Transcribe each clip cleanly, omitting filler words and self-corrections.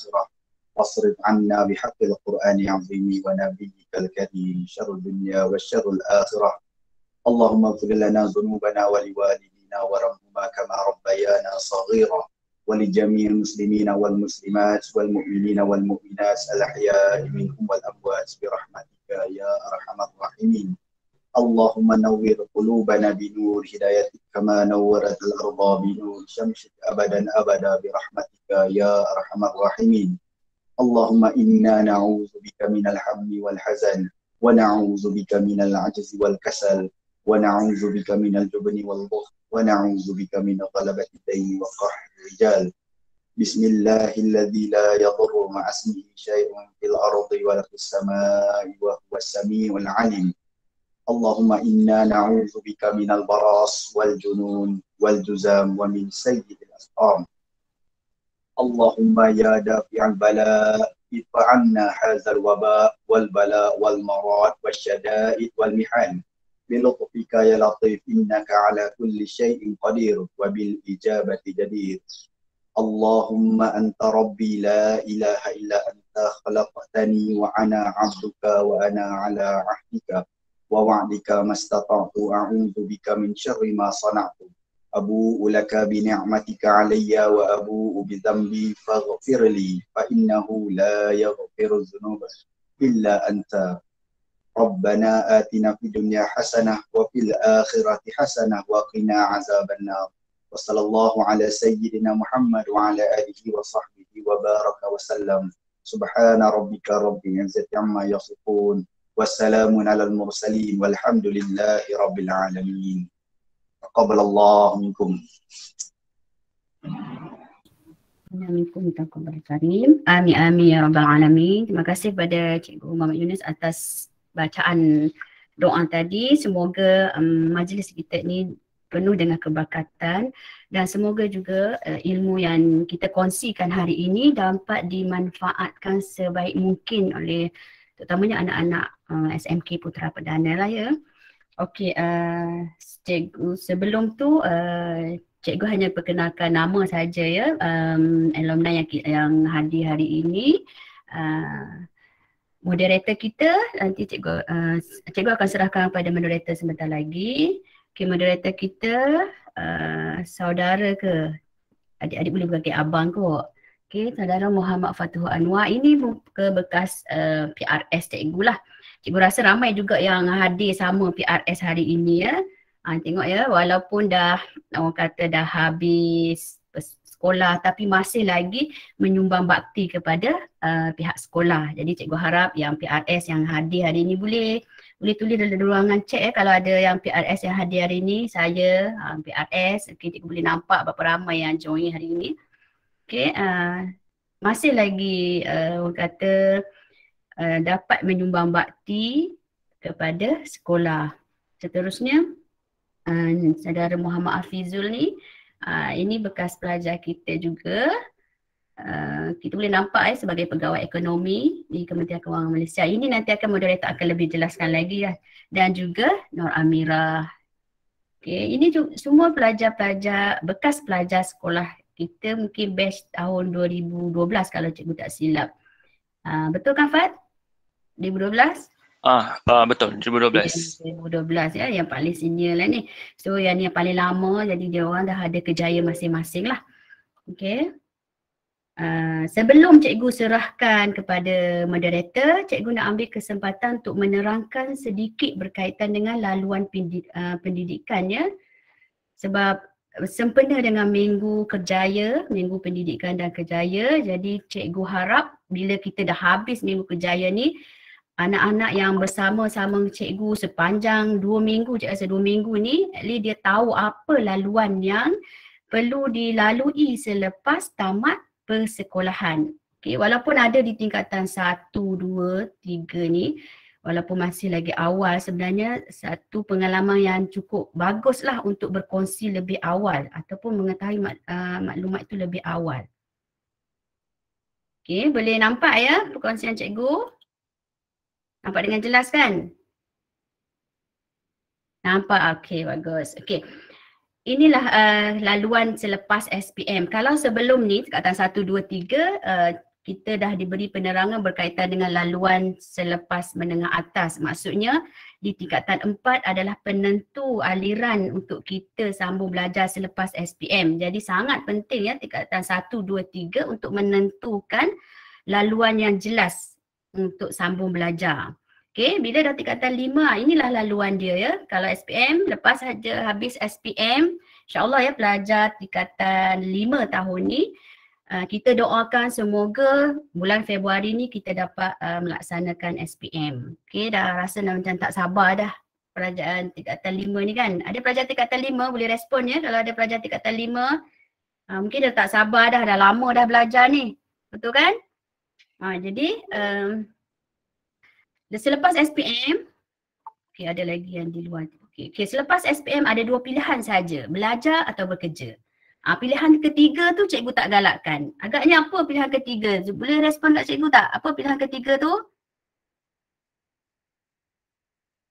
والآخرة واصرف عنا بحق القرآن العظيم ونبيك الكريم شر الدنيا والشر الآخرة. اللهم اغفر لنا ذنوبنا ولوالدينا وارحمهما كما ربيانا صغيرا ولجميع المسلمين والمسلمات والمؤمنين والمؤمنات الأحياء منهم والأموات برحمتك يا أرحم الراحمين. اللهم نور قلوبنا بنور هدايتك كما نورت الأرض بنور شمسك أبدا أبدا برحمتك يا أرحم الراحمين. اللهم إنا نعوذ بك من الهم والحزن ونعوذ بك من العجز والكسل ونعوذ بك من الجبن والبخل ونعوذ بك من غلبة الدين وقهر الرجال. بسم الله الذي لا يضر مع اسمه شيء في الأرض ولا في السماء وهو السميع العليم. اللهم إنا نعوذ بك من البراس والجنون والجزام ومن سيء الأسقام. اللهم يا دافع البلاء ادفع عنا هذا الوباء والبلاء والمرض والشدائد والمحن بلطفك يا لطيف إنك على كل شيء قدير وبالإجابة جدير. اللهم أنت ربي لا إله إلا أنت خلقتني وأنا عبدك وأنا على عهدك ووعدك ما استطعت أعوذ بك من شر ما صنعت. أبوء لك بنعمتك علي وأبوء بذنبي فاغفر لي فإنه لا يغفر الذنوب إلا أنت. ربنا آتنا في الدنيا حسنة وفي الآخرة حسنة وقنا عذاب النار. وصلى الله على سيدنا محمد وعلى آله وصحبه وبارك وسلم. سبحان ربك رب العزة عما يصفون والسلام على المرسلين والحمد لله رب العالمين. تقبل الله منكم. Assalamualaikum warahmatullahi wabarakatuh. Amin amin ya rabbal alamin. Terima kasih kepada Cikgu Muhammad Yunus atas bacaan doa tadi. Semoga majlis kita ini penuh dengan keberkatan dan semoga juga ilmu yang kita kongsikan hari ini dapat dimanfaatkan sebaik mungkin oleh terutamanya anak-anak SMK Putra Perdana lah ya. Okey, Cikgu sebelum tu Cikgu hanya perkenalkan nama saja ya, alumni yang hadir hari ini. Moderator kita nanti Cikgu akan serahkan kepada moderator sebentar lagi. Okay, moderator kita saudara ke adik-adik boleh panggil abang kot. Okay, saudara Muhammad Fatuh Anwar ini bekas PRS cikgu lah. Cikgu rasa ramai juga yang hadir sama PRS hari ini ya. Tengok ya, walaupun dah orang kata dah habis sekolah tapi masih lagi menyumbang bakti kepada pihak sekolah. Jadi cikgu harap yang PRS yang hadir hari ini boleh tulis dalam ruangan chat ya kalau ada yang PRS yang hadir hari ini. Saya PRS, okay, cikgu boleh nampak berapa ramai yang join hari ini. Okay, masih lagi orang kata dapat menyumbang bakti kepada sekolah. Seterusnya saudara Muhammad Hafizul ni, ini bekas pelajar kita juga. Kita boleh nampak sebagai pegawai ekonomi di Kementerian Kewangan Malaysia. Ini nanti akan moderator akan lebih jelaskan lagi ya. Dan juga Nur Amirah. Okay, ini semua pelajar-pelajar, bekas pelajar sekolah kita mungkin batch tahun 2012 kalau cikgu tak silap. Betul kan Fad? 2012? Betul, 2012. 2012 ya, yang paling senior lah ni. So yang ni yang paling lama, jadi dia orang dah ada kejayaan masing-masing lah. Okay. Sebelum cikgu serahkan kepada moderator, cikgu nak ambil kesempatan untuk menerangkan sedikit berkaitan dengan laluan pendidikan ya. Sebab sempena dengan Minggu Kerjaya, Minggu Pendidikan dan Kerjaya, jadi cikgu harap bila kita dah habis Minggu Kerjaya ni, anak-anak yang bersama-sama cikgu sepanjang 2 minggu, cikgu rasa 2 minggu ni, at least dia tahu apa laluan yang perlu dilalui selepas tamat persekolahan. Okay, walaupun ada di tingkatan 1, 2, 3 ni, walaupun masih lagi awal, sebenarnya satu pengalaman yang cukup baguslah untuk berkongsi lebih awal ataupun mengetahui maklumat itu lebih awal. Okay, boleh nampak ya perkongsian cikgu? Nampak dengan jelas kan? Nampak? Okey, bagus. Okey. Inilah laluan selepas SPM. Kalau sebelum ni, tingkatan 1, 2, 3, kita dah diberi penerangan berkaitan dengan laluan selepas menengah atas. Maksudnya di tingkatan 4 adalah penentu aliran untuk kita sambung belajar selepas SPM. Jadi sangat penting ya tingkatan 1, 2, 3 untuk menentukan laluan yang jelas untuk sambung belajar. Okey, bila dah tingkatan 5, inilah laluan dia ya. Kalau SPM, lepas saja habis SPM, insya-Allah ya pelajar tingkatan 5 tahun ni, kita doakan semoga bulan Februari ni kita dapat melaksanakan SPM. Okey, dah rasa macam tak sabar dah pelajar tingkatan 5 ni kan. Ada pelajar tingkatan 5 boleh respon ya kalau ada pelajar tingkatan 5. Mungkin dah tak sabar dah lama dah belajar ni. Betul kan? Jadi selepas SPM, okey ada lagi yang di luar. Okey, selepas SPM ada 2 pilihan saja, belajar atau bekerja. Pilihan ketiga tu cikgu tak galakkan. Agaknya apa pilihan ketiga? Boleh respon kat cikgu tak? Apa pilihan ketiga tu?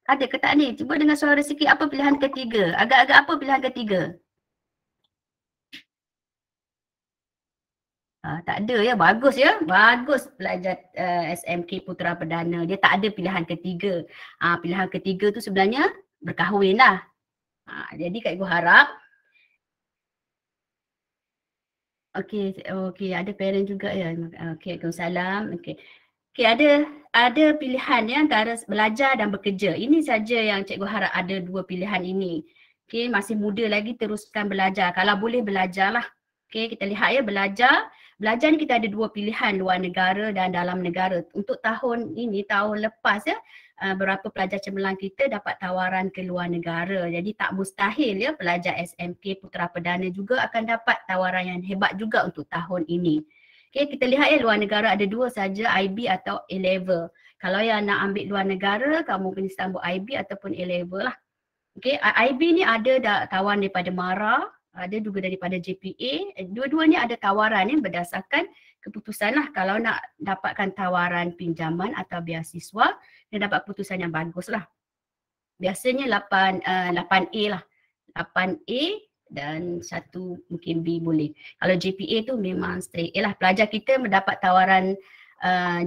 Ada ke tak ni? Cuba dengar suara sikit apa pilihan ketiga. Agak-agak apa pilihan ketiga? Tak ada ya, bagus ya. Bagus pelajar SMK Putra Perdana. Dia tak ada pilihan ketiga. Pilihan ketiga tu sebenarnya berkahwin lah. Jadi cikgu harap Okey, ada parent juga ya. Okey, Waalaikumsalam. Okey, ada pilihan ya antara belajar dan bekerja. Ini saja yang cikgu harap ada 2 pilihan ini. Okey, masih muda lagi teruskan belajar. Kalau boleh belajarlah. Okey, kita lihat ya belajar. Belajar ni kita ada 2 pilihan, luar negara dan dalam negara. Untuk tahun ini, tahun lepas ya, berapa pelajar cemerlang kita dapat tawaran ke luar negara. Jadi tak mustahil ya pelajar SMK Putra Perdana juga akan dapat tawaran yang hebat juga untuk tahun ini. Okey, kita lihat ya luar negara ada 2 saja, IB atau A-level. Kalau yang nak ambil luar negara, kamu kena sambung IB ataupun A-level lah. Okey, IB ni ada tawaran daripada MARA, ada juga daripada JPA. Dua-duanya ada tawaran ya berdasarkan keputusan lah. Kalau nak dapatkan tawaran pinjaman atau beasiswa, dia dapat keputusan yang bagus lah. Biasanya 8A lah. 8A dan 1 mungkin B boleh. Kalau JPA tu memang straight A lah. Pelajar kita mendapat tawaran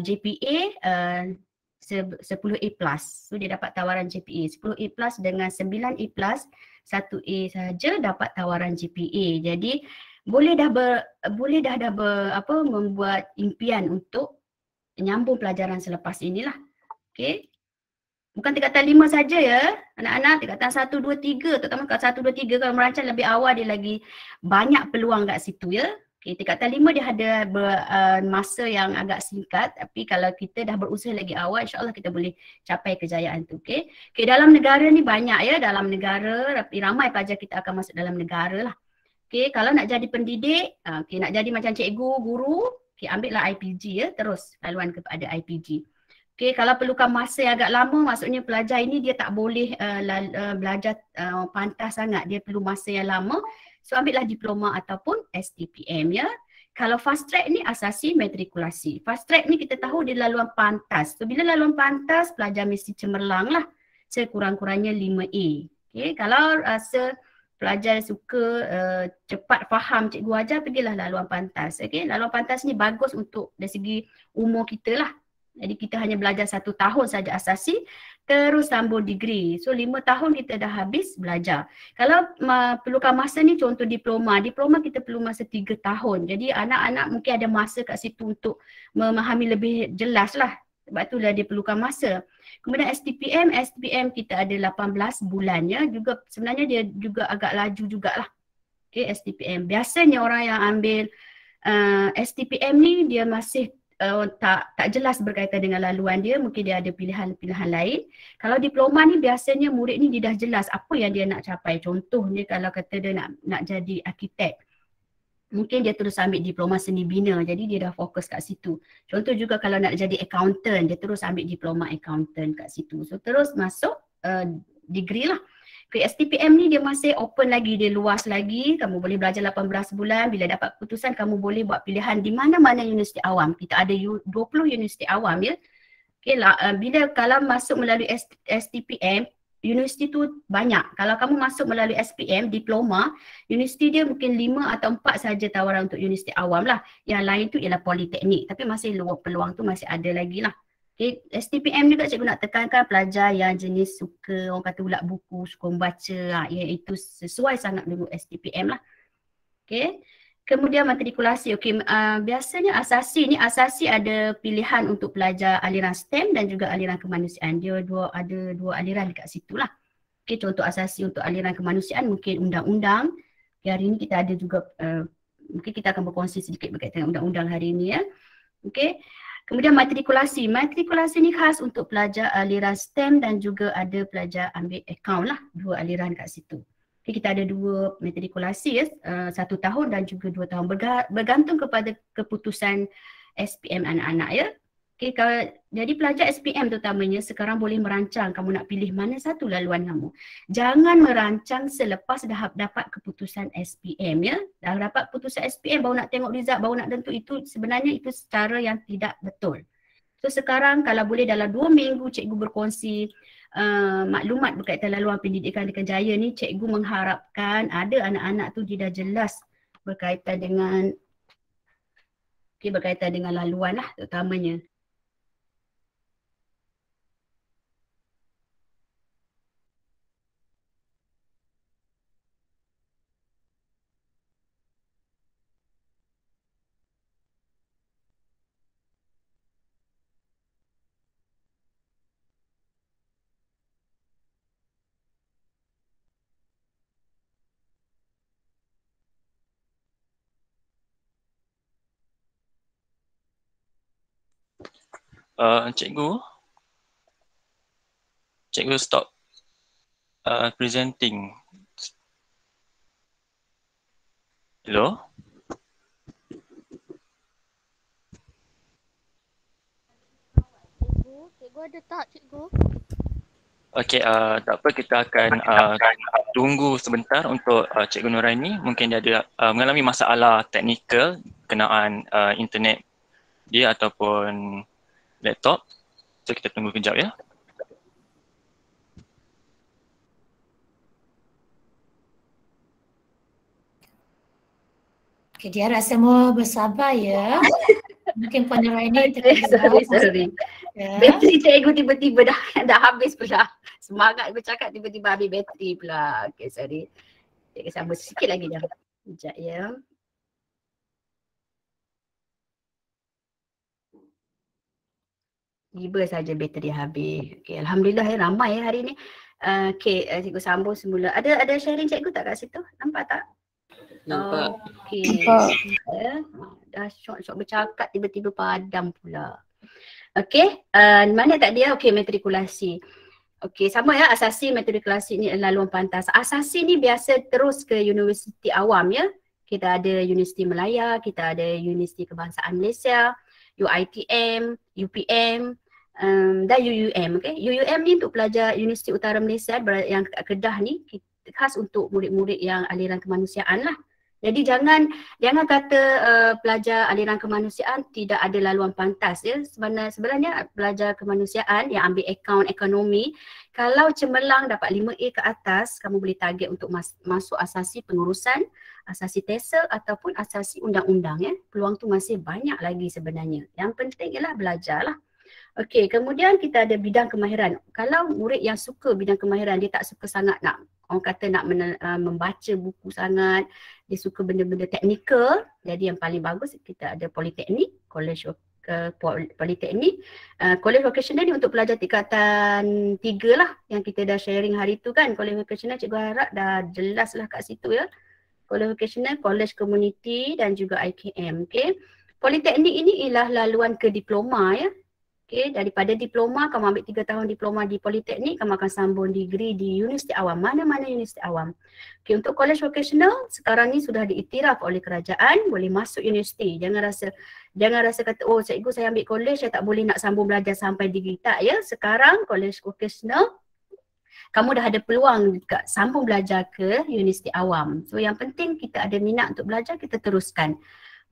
JPA 10A+. So dia dapat tawaran JPA 10A+ dengan 9A+, 1A saja dapat tawaran JPA. Jadi boleh dah membuat impian untuk menyambung pelajaran selepas inilah. Okey. Bukan tingkatan 5 saja ya, anak-anak, tingkatan 1, 2, 3, terutama kat 1, 2, 3 kalau merancang lebih awal dia lagi banyak peluang kat situ ya. Okay, tingkatan 5 dia ada masa yang agak singkat, tapi kalau kita dah berusaha lagi awal, insyaAllah kita boleh capai kejayaan tu. Okay, dalam negara ni banyak ya, dalam negara, ramai pelajar kita akan masuk dalam negara lah. Okay, kalau nak jadi pendidik, nak jadi macam cikgu, guru, ambil lah IPG ya, terus laluan kepada IPG. Okay, kalau perlukan masa yang agak lama, maksudnya pelajar ini dia tak boleh belajar pantas sangat, dia perlu masa yang lama. So ambillah diploma ataupun STPM ya. Kalau fast track ni asasi matrikulasi. Fast track ni kita tahu dia laluan pantas. So bila laluan pantas, pelajar mesti cemerlang lah. Sekurang-kurangnya 5A. Okay, kalau rasa pelajar suka cepat faham cikgu ajar, pergilah laluan pantas. Okay, laluan pantas ni bagus untuk dari segi umur kita lah. Jadi kita hanya belajar 1 tahun saja asasi, terus sambung degree. So 5 tahun kita dah habis belajar. Kalau perlukan masa ni contoh diploma. Diploma kita perlu masa 3 tahun. Jadi anak-anak mungkin ada masa kat situ untuk memahami lebih jelas lah. Sebab itulah dia perlukan masa. Kemudian STPM kita ada 18 bulan ya. Juga sebenarnya dia juga agak laju jugalah. Okay, STPM. Biasanya orang yang ambil STPM ni dia masih tak jelas berkaitan dengan laluan dia, mungkin dia ada pilihan-pilihan lain. Kalau diploma ni biasanya murid ni dia dah jelas apa yang dia nak capai. Contohnya kalau kata dia nak jadi arkitek, mungkin dia terus ambil diploma seni bina, jadi dia dah fokus kat situ. Contoh juga kalau nak jadi accountant, dia terus ambil diploma accountant kat situ. So terus masuk degree lah. Okay, STPM ni dia masih open lagi, dia luas lagi. Kamu boleh belajar 18 bulan. Bila dapat keputusan, kamu boleh buat pilihan di mana-mana universiti awam. Kita ada 20 universiti awam ya. Okay, bila kalau masuk melalui STPM, universiti tu banyak. Kalau kamu masuk melalui SPM, diploma, universiti dia mungkin 5 atau 4 saja tawaran untuk universiti awam lah. Yang lain tu ialah politeknik. Tapi masih peluang tu masih ada lagi lah. Okay. STPM juga cikgu nak tekankan pelajar yang jenis suka, orang kata ulat buku, suka membaca, iaitu sesuai sangat dengan STPM lah. Okay. Kemudian matrikulasi. Okay, biasanya asasi ada pilihan untuk pelajar aliran STEM dan juga aliran kemanusiaan. Dia ada dua aliran dekat situ lah. Okay, contoh asasi untuk aliran kemanusiaan mungkin undang-undang. Okay, hari ini kita ada juga, mungkin kita akan berkongsi sedikit berkaitan undang-undang hari ini ya. Okay. Kemudian matrikulasi. Matrikulasi ni khas untuk pelajar aliran STEM dan juga ada pelajar ambil akaun lah. Dua aliran kat situ. Okay, kita ada 2 matrikulasi ya, 1 tahun dan juga 2 tahun bergantung kepada keputusan SPM anak-anak ya. Okay, jadi pelajar SPM terutamanya sekarang boleh merancang kamu nak pilih mana satu laluan kamu. Jangan merancang selepas dah dapat keputusan SPM ya. Dah dapat keputusan SPM baru nak tengok result, baru nak tentu, itu sebenarnya itu secara yang tidak betul. So sekarang kalau boleh dalam 2 minggu cikgu berkongsi maklumat berkaitan laluan pendidikan Dikir Jaya ni, cikgu mengharapkan ada anak-anak tu dia dah jelas berkaitan dengan laluan lah terutamanya. Cikgu stop presenting. Hello? Cikgu ada tak cikgu? Okey, tak apa, kita akan tunggu sebentar untuk Cikgu Nuraini. Mungkin dia ada mengalami masalah teknikal kenaan internet dia ataupun laptop. So kita tunggu kejap ya. Okay, dia harap semua bersabar ya. Mungkin Puan Nuraini Sorry. Ya. Bateri cikgu tiba-tiba dah habis pula. Semangat bercakap tiba-tiba habis bateri pula. Okay, sorry. Cikgu sambung sikit lagi dah. Sekejap ya. Tiba saja bateri habis. Okay, alhamdulillah ya, ramai ya hari ni. Okay, cikgu sambung semula. Ada sharing cikgu tak kat situ? Nampak tak? Nampak. Okay. Dah syok bercakap tiba-tiba padam pula. Okay, mana tak dia? Okay, matrikulasi. Okay, sama ya, asasi matrikulasi ni laluan pantas. Asasi ni biasa terus ke universiti awam ya. Kita ada Universiti Melaya, kita ada Universiti Kebangsaan Malaysia, UiTM, UPM, dan UUM. Okay, UUM ni untuk pelajar Universiti Utara Malaysia yang Kedah ni khas untuk murid-murid yang aliran kemanusiaan lah. Jadi jangan kata pelajar aliran kemanusiaan tidak ada laluan pantas ya. Sebenarnya pelajar kemanusiaan yang ambil akaun ekonomi, kalau cemerlang dapat 5A ke atas, kamu boleh target untuk masuk asasi pengurusan, asasi TESA ataupun asasi undang-undang ya. Peluang tu masih banyak lagi sebenarnya. Yang penting ialah belajarlah. Okey, kemudian kita ada bidang kemahiran. Kalau murid yang suka bidang kemahiran, dia tak suka sangat nak membaca buku sangat, dia suka benda-benda teknikal, jadi yang paling bagus kita ada politeknik, college politeknik. College vocational ni untuk pelajar tingkatan 3 lah yang kita dah sharing hari tu kan. College vocational cikgu harap dah jelas lah kat situ ya. College vocational, college community dan juga IKM. Okay. Politeknik ini ialah laluan ke diploma ya. Okay, daripada diploma, kamu ambil 3 tahun diploma di politeknik, kamu akan sambung degree di universiti awam. Mana-mana universiti awam. Okay, untuk college vocational, sekarang ni sudah diiktiraf oleh kerajaan, boleh masuk universiti. Jangan rasa kata, oh cikgu saya ambil college, saya tak boleh nak sambung belajar sampai degree. Tak ya, sekarang college vocational, kamu dah ada peluang dekat sambung belajar ke universiti awam. So yang penting kita ada minat untuk belajar, kita teruskan.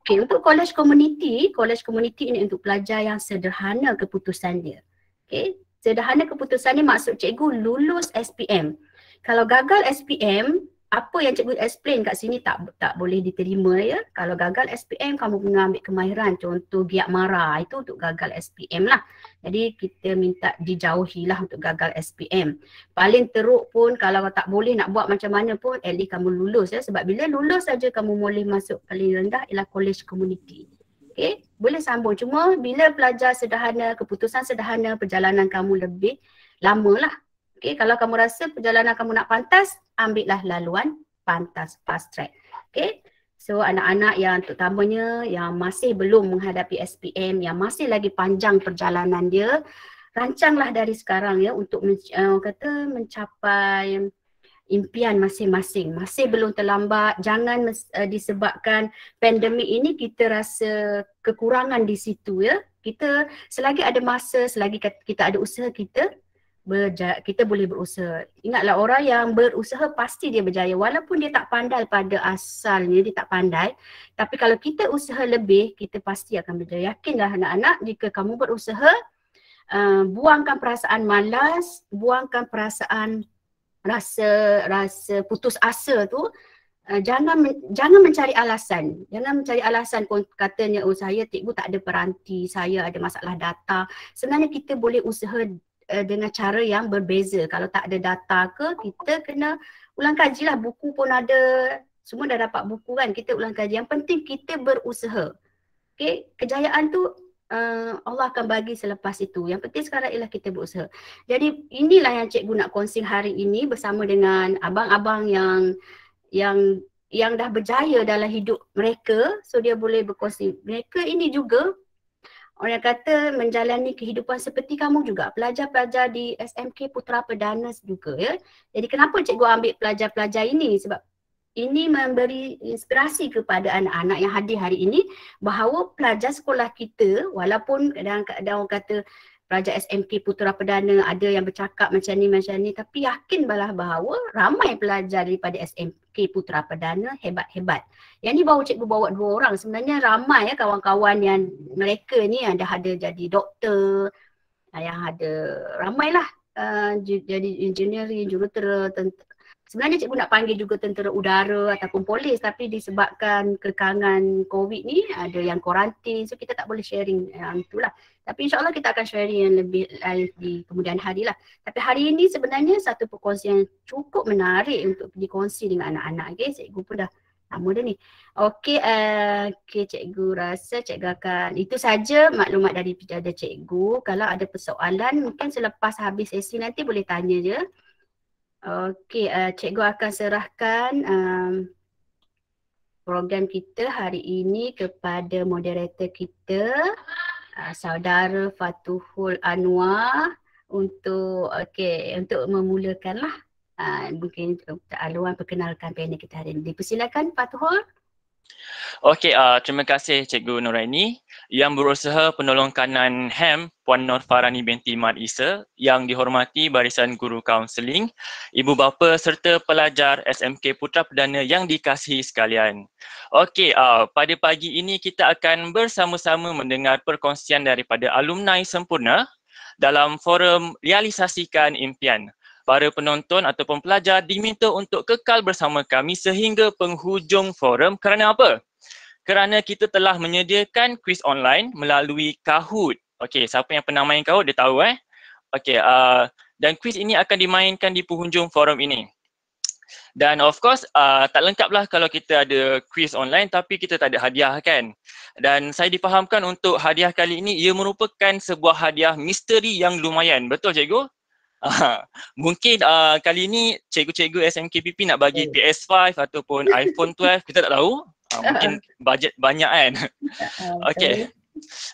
Okay, untuk college community ini untuk pelajar yang sederhana keputusan dia. Okay, Sederhana keputusan ni maksud cikgu lulus SPM. Kalau gagal SPM, apa yang cikgu explain kat sini tak boleh diterima ya. Kalau gagal SPM kamu kena ambil kemahiran, contoh giat marah, itu untuk gagal SPM lah. Jadi kita minta dijauhilah untuk gagal SPM. Paling teruk pun kalau tak boleh nak buat macam mana pun, at least kamu lulus ya. Sebab bila lulus saja kamu boleh masuk paling rendah ialah college community. Okay, boleh sambung. Cuma bila pelajar sederhana, keputusan sederhana, perjalanan kamu lebih lama lah. Okay, kalau kamu rasa perjalanan kamu nak pantas, ambillah laluan pantas, fast track. Okay, so anak-anak yang terutamanya yang masih belum menghadapi SPM, yang masih lagi panjang perjalanan dia, rancanglah dari sekarang ya untuk mencapai impian masing-masing. Masih belum terlambat, jangan disebabkan pandemik ini kita rasa kekurangan di situ ya. Kita selagi ada masa, selagi kita ada usaha kita boleh berusaha. Ingatlah, orang yang berusaha pasti dia berjaya. Walaupun dia tak pandai pada asalnya, dia tak pandai. Tapi kalau kita usaha lebih, kita pasti akan berjaya. Yakinlah anak-anak, jika kamu berusaha, buangkan perasaan malas, buangkan perasaan rasa putus asa tu. Jangan mencari alasan. Jangan mencari alasan pun katanya, oh saya cikgu tak ada peranti, saya ada masalah data. Sebenarnya kita boleh usaha dengan cara yang berbeza. Kalau tak ada data ke, kita kena ulang kaji lah. Buku pun ada, semua dah dapat buku kan, kita ulang kaji. Yang penting kita berusaha. Okay, kejayaan tu Allah akan bagi selepas itu. Yang penting sekarang ialah kita berusaha. Jadi inilah yang cikgu nak kongsi hari ini bersama dengan abang-abang yang dah berjaya dalam hidup mereka. So dia boleh berkongsi. Mereka ini juga orang kata menjalani kehidupan seperti kamu juga, pelajar-pelajar di SMK Putra Perdana juga ya. Jadi kenapa cikgu ambil pelajar-pelajar ini? Sebab ini memberi inspirasi kepada anak-anak yang hadir hari ini bahawa pelajar sekolah kita, walaupun kadang-kadang orang kata pelajar SMK Putra Perdana ada yang bercakap macam ni, tapi yakinlah bahawa ramai pelajar daripada SMK Putra Perdana hebat-hebat. Yang ni baru cikgu bawa 2 orang, sebenarnya ramai ya kawan-kawan yang mereka ni ada jadi doktor, yang ada ramailah jadi engineering, jurutera, sebenarnya cikgu nak panggil juga tentera udara ataupun polis, tapi disebabkan kekangan COVID ni ada yang kuarantin, so kita tak boleh sharing itulah. Tapi insyaAllah kita akan sharing yang lebih live di kemudian hari lah. Tapi hari ini sebenarnya satu perkongsian yang cukup menarik untuk dikongsi dengan anak-anak. Okay, cikgu pun dah lama dah ni. Okay, cikgu rasa cikgu akan, itu saja maklumat daripada cikgu. Kalau ada persoalan mungkin selepas habis sesi nanti boleh tanya je. Okey, cikgu akan serahkan program kita hari ini kepada moderator kita, saudara Fatuhul Anwar, untuk memulakanlah. Mungkin Alwan perkenalkan panel kita hari ini. Dipersilakan Fatuhul. Okey, terima kasih Cikgu Nuraini. Yang berusaha penolong kanan HEM, Puan Nur Farani binti Mat Isa, yang dihormati barisan guru kaunseling, ibu bapa serta pelajar SMK Putra Perdana yang dikasihi sekalian. Okey, pada pagi ini kita akan bersama-sama mendengar perkongsian daripada alumni sempurna dalam forum realisasikan impian. Para penonton ataupun pelajar diminta untuk kekal bersama kami sehingga penghujung forum. Kerana apa? Kerana kita telah menyediakan kuis online melalui Kahoot. Okey, siapa yang pernah main Kahoot dia tahu Okey, dan kuis ini akan dimainkan di penghujung forum ini. Dan of course tak lengkaplah kalau kita ada kuis online tapi kita tak ada hadiah kan. Dan saya difahamkan untuk hadiah kali ini ia merupakan sebuah hadiah misteri yang lumayan. Betul cikgu? Mungkin kali ini cikgu-cikgu SMKPP nak bagi PS5 ataupun iPhone 12, kita tak tahu. Mungkin bajet banyak kan. Okey.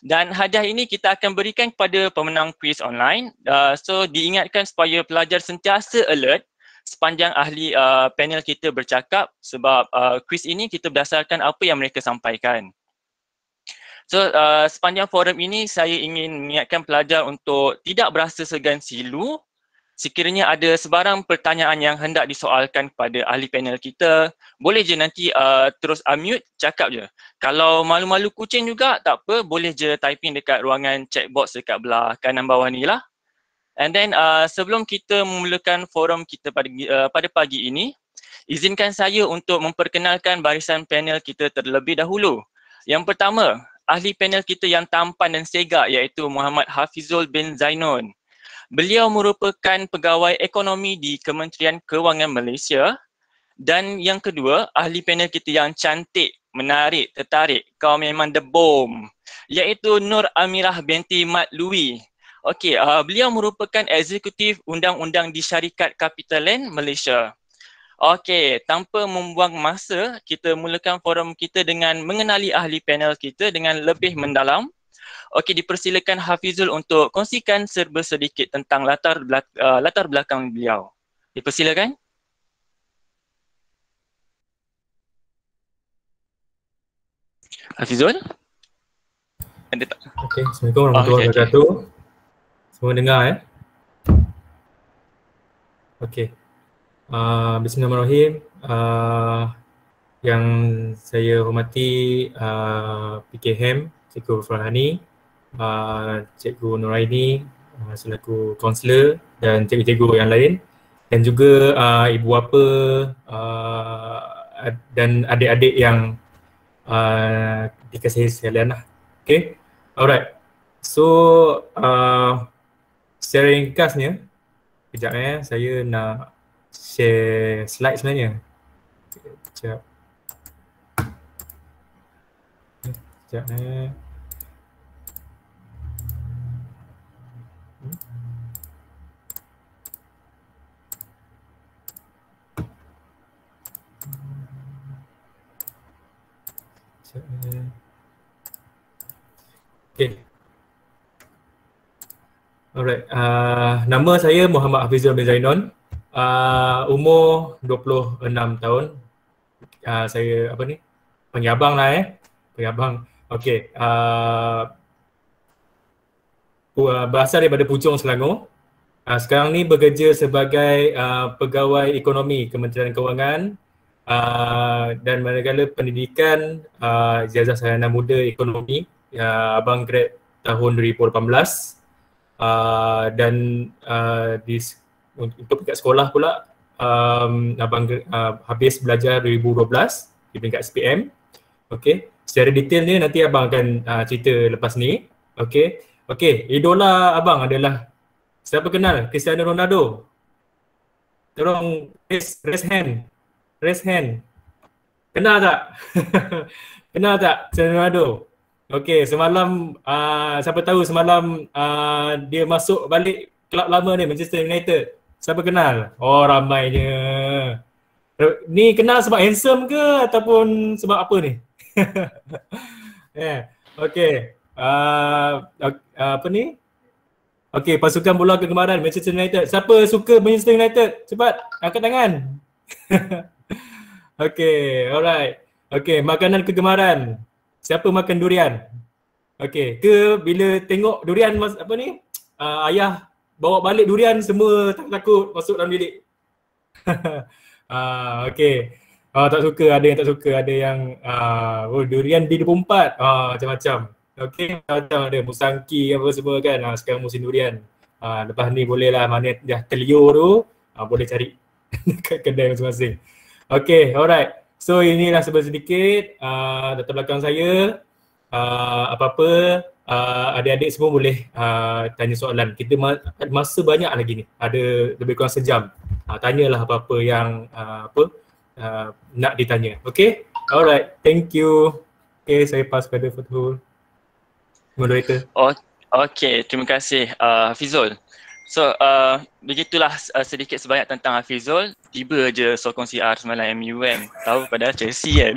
Dan hadiah ini kita akan berikan kepada pemenang kuis online. So diingatkan supaya pelajar sentiasa alert sepanjang ahli panel kita bercakap, sebab kuis ini kita berdasarkan apa yang mereka sampaikan. So sepanjang forum ini saya ingin mengingatkan pelajar untuk tidak berasa segan silu. Sekiranya ada sebarang pertanyaan yang hendak disoalkan kepada ahli panel kita, boleh je nanti terus unmute, cakap je. Kalau malu-malu kucing juga tak apa, boleh je typing dekat ruangan chat box dekat belah kanan bawah ni lah. And then sebelum kita memulakan forum kita pada pagi ini, izinkan saya untuk memperkenalkan barisan panel kita terlebih dahulu. Yang pertama, ahli panel kita yang tampan dan segak iaitu Muhammad Hafizul bin Zainon. Beliau merupakan pegawai ekonomi di Kementerian Kewangan Malaysia. Dan yang kedua, ahli panel kita yang cantik, menarik, tertarik, kau memang the bomb, iaitu Nur Amirah binti Mat Lui. Okey, beliau merupakan eksekutif undang-undang di Syarikat Capitaland Malaysia. Okey, tanpa membuang masa, kita mulakan forum kita dengan mengenali ahli panel kita dengan lebih mendalam. Okey, dipersilakan Hafizul untuk kongsikan serba sedikit tentang latar belakang beliau. Dipersilakan. Hafizul? Ada tak? Okey, Assalamualaikum warahmatullahi wabarakatuh. Semua dengar ya? Okey. Bismillahirrahmanirrahim. Yang saya hormati PKM, Cikgu Farhani, Cikgu Nuraini selaku kaunselor dan cikgu-cikgu yang lain, dan juga ibu bapa dan adik-adik yang dikasihi sekalian lah. Okay, alright. So secara ringkasnya, kejap saya nak share slide sebenarnya. Kejap. Kejap Okay. Alright. Nama saya Muhammad Hafizul bin Zainon. Umur 26 tahun. Saya panggil abang lah Panggil abang. Okay. Berasal daripada Puchong, Selangor. Sekarang ni bekerja sebagai pegawai ekonomi Kementerian Kewangan. Dan manakala pendidikan ijazah sarjana muda ekonomi, abang grad tahun 2018, dan untuk peringkat sekolah pula abang habis belajar 2012 di peringkat SPM. Okey, secara detailnya nanti abang akan cerita lepas ni. Okey, idola abang adalah, siapa kenal Cristiano Ronaldo? Tolong raise hand. Kenal tak? Kenal tak Cristiano Ronaldo? Okey, semalam siapa tahu semalam dia masuk balik kelab lama ni, Manchester United. Siapa kenal? Oh, ramainya. Ni kenal sebab handsome ke ataupun sebab apa ni? Okey. Apa ni? Okey, pasukan bola kegemaran Manchester United. Siapa suka Manchester United? Cepat angkat tangan. Okey, alright. Okey, makanan kegemaran. Siapa makan durian? Okey, ke bila tengok durian ayah bawa balik durian semua takut masuk dalam bilik. Okey. Tak suka, ada yang tak suka, ada yang durian D24, macam-macam. Okey, macam ada musangki apa semua kan. Sekarang musim durian. Lepas ni boleh lah, mana dah terliur tu boleh cari dekat kedai masing-masing. Okey, alright. So inilah sedikit latar belakang saya. Apa-apa adik-adik semua boleh tanya soalan. Kita masa banyak lagi ni, ada lebih kurang sejam. Tanyalah apa-apa yang nak ditanya. Okay, alright, thank you. Okay, saya pass pada Fathul, moderator. Okay, terima kasih Hafizul. So begitulah sedikit sebanyak tentang Hafizul. Tiba je sokong CR semalam MU kan. Tahu padahal Chelsea kan.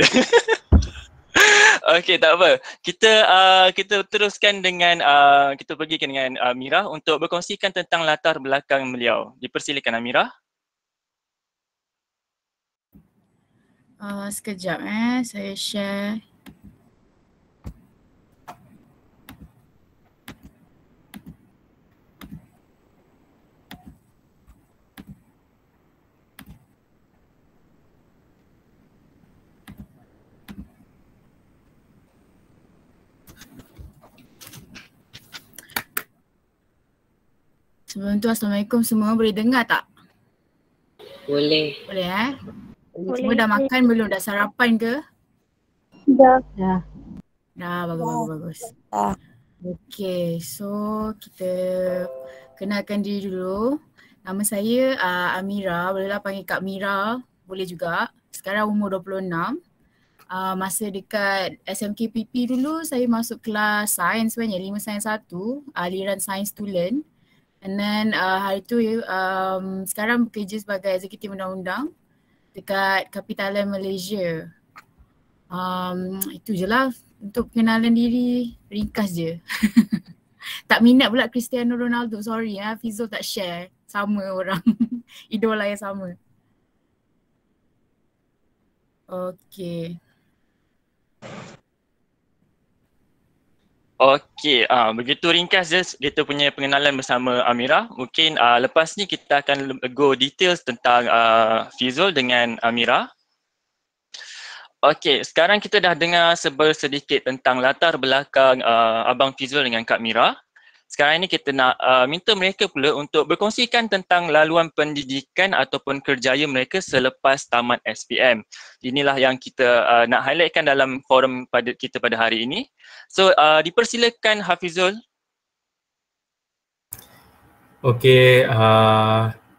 Okay, tak apa. Kita teruskan dengan kita pergi dengan Amirah untuk berkongsikan tentang latar belakang beliau. Dipersilakan Amirah. Sekejap saya share. Sebelum tu Assalamualaikum semua, boleh dengar tak? Boleh. Boleh eh? Boleh. Semua dah makan belum? Dah sarapan ke? Dah. Dah, bagus. Okay, so kita kenalkan diri dulu. Nama saya Amira, bolehlah panggil Kak Mira, boleh juga. Sekarang umur 26. Masa dekat SMKPP dulu saya masuk kelas sains sebenarnya, 5 sains 1, aliran sains student. And then hari tu sekarang bekerja sebagai eksekutif undang-undang dekat Kapitalan Malaysia. Itu je lah untuk pengenalan diri, ringkas je. Tak minat pula Cristiano Ronaldo, sorry ya, Fizul tak share, sama orang, idola yang sama. Okay. Okey, begitu ringkas je kita punya pengenalan bersama Amira. Mungkin lepas ni kita akan go details tentang Fizul dengan Amira. Okey, sekarang kita dah dengar sedikit tentang latar belakang Abang Fizul dengan Kak Mira. Sekarang ni kita nak minta mereka pula untuk berkongsikan tentang laluan pendidikan ataupun kerjaya mereka selepas tamat SPM. Inilah yang kita nak highlightkan dalam forum kita pada hari ini. So dipersilakan Hafizul. Okey,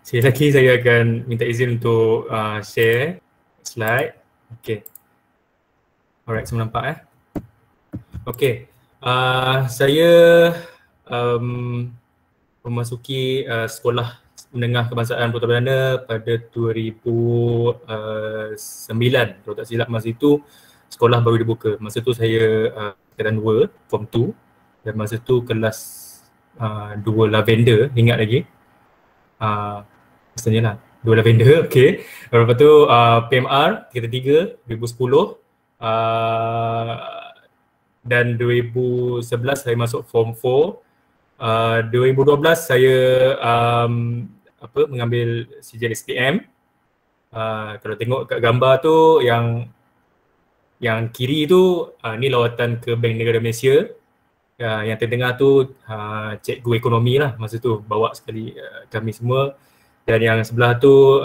sekali lagi saya akan minta izin untuk share slide. Okey. Alright, semua nampak Okey. Saya memasuki sekolah menengah kebangsaan Putra Belanda pada 2009. Kalau tak silap masa itu sekolah baru dibuka. Masa tu saya tingkatan 2, form 2, dan masa tu kelas 2 lavender, ingat lagi. Maksudnya lah 2 lavender, okey. Lepas tu PMR tingkatan 3 2010. Dan 2011 saya masuk form 4. 2012 saya mengambil sijil SPM. Kalau tengok kat gambar tu yang kiri tu ni lawatan ke Bank Negara Malaysia. Yang tengah tu cikgu ekonomi lah masa tu bawa sekali kami semua, dan yang sebelah tu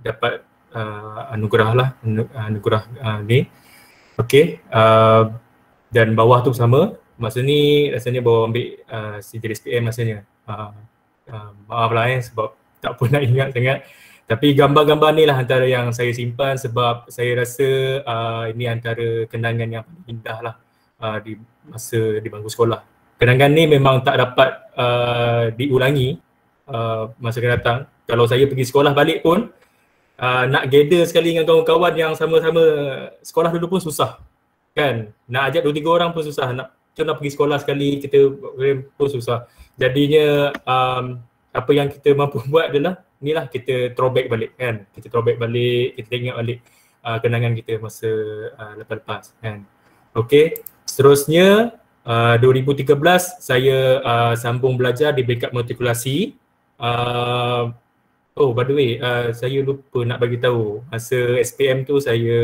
dapat anugerah lah, anugerah ni. Okey, dan bawah tu sama. Masa ni rasanya bawa ambil sijil SPM rasanya. Maaf lah sebab tak pun nak ingat sangat. Tapi gambar-gambar ni lah antara yang saya simpan sebab saya rasa ini antara kenangan yang paling indah lah di masa di bangku sekolah. Kenangan ni memang tak dapat diulangi masa akan datang. Kalau saya pergi sekolah balik pun nak gather sekali dengan kawan-kawan yang sama-sama sekolah dulu pun susah. Kan? Nak ajak 2-3 orang pun susah. Nak pergi sekolah sekali kita pun susah. Jadinya apa yang kita mampu buat adalah inilah, kita throwback balik kan. Kita throwback balik, kita ingat balik kenangan kita masa lepas-lepas kan. Okey, seterusnya 2013 saya sambung belajar di backup matrikulasi. Oh, by the way, saya lupa nak bagi tahu masa SPM tu saya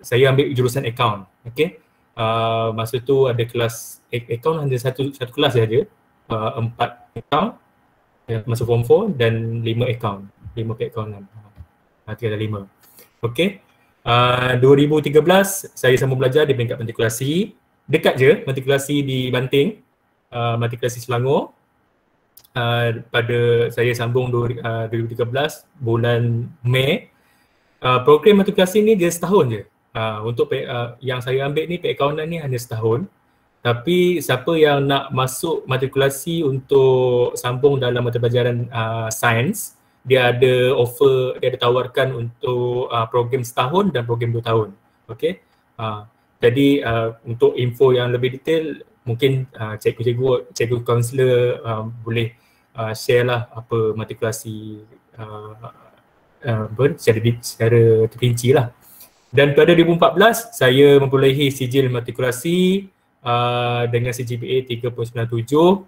saya ambil jurusan account. Okey. Masa tu ada kelas account, hanya satu kelas saja. 4 account masa form 4 dan 5 account. 5 account kan. 3 dan 5. Okey. 2013 saya sambung belajar di backup matrikulasi. Dekat je, matrikulasi di Banting, matrikulasi Selangor. Pada saya sambung 2013 bulan Mei. Program matrikulasi ni dia setahun je. Untuk yang saya ambil ni accountant ni hanya setahun. Tapi siapa yang nak masuk matrikulasi untuk sambung dalam mata pelajaran sains, dia ada offer, dia ada tawarkan untuk program setahun dan program 2 tahun. Okey. Jadi untuk info yang lebih detail mungkin cikgu kaunselor boleh share lah apa matrikulasi secara terperinci lah. Dan pada 2014 saya memperolehi sijil matrikulasi dengan CGPA 3.97.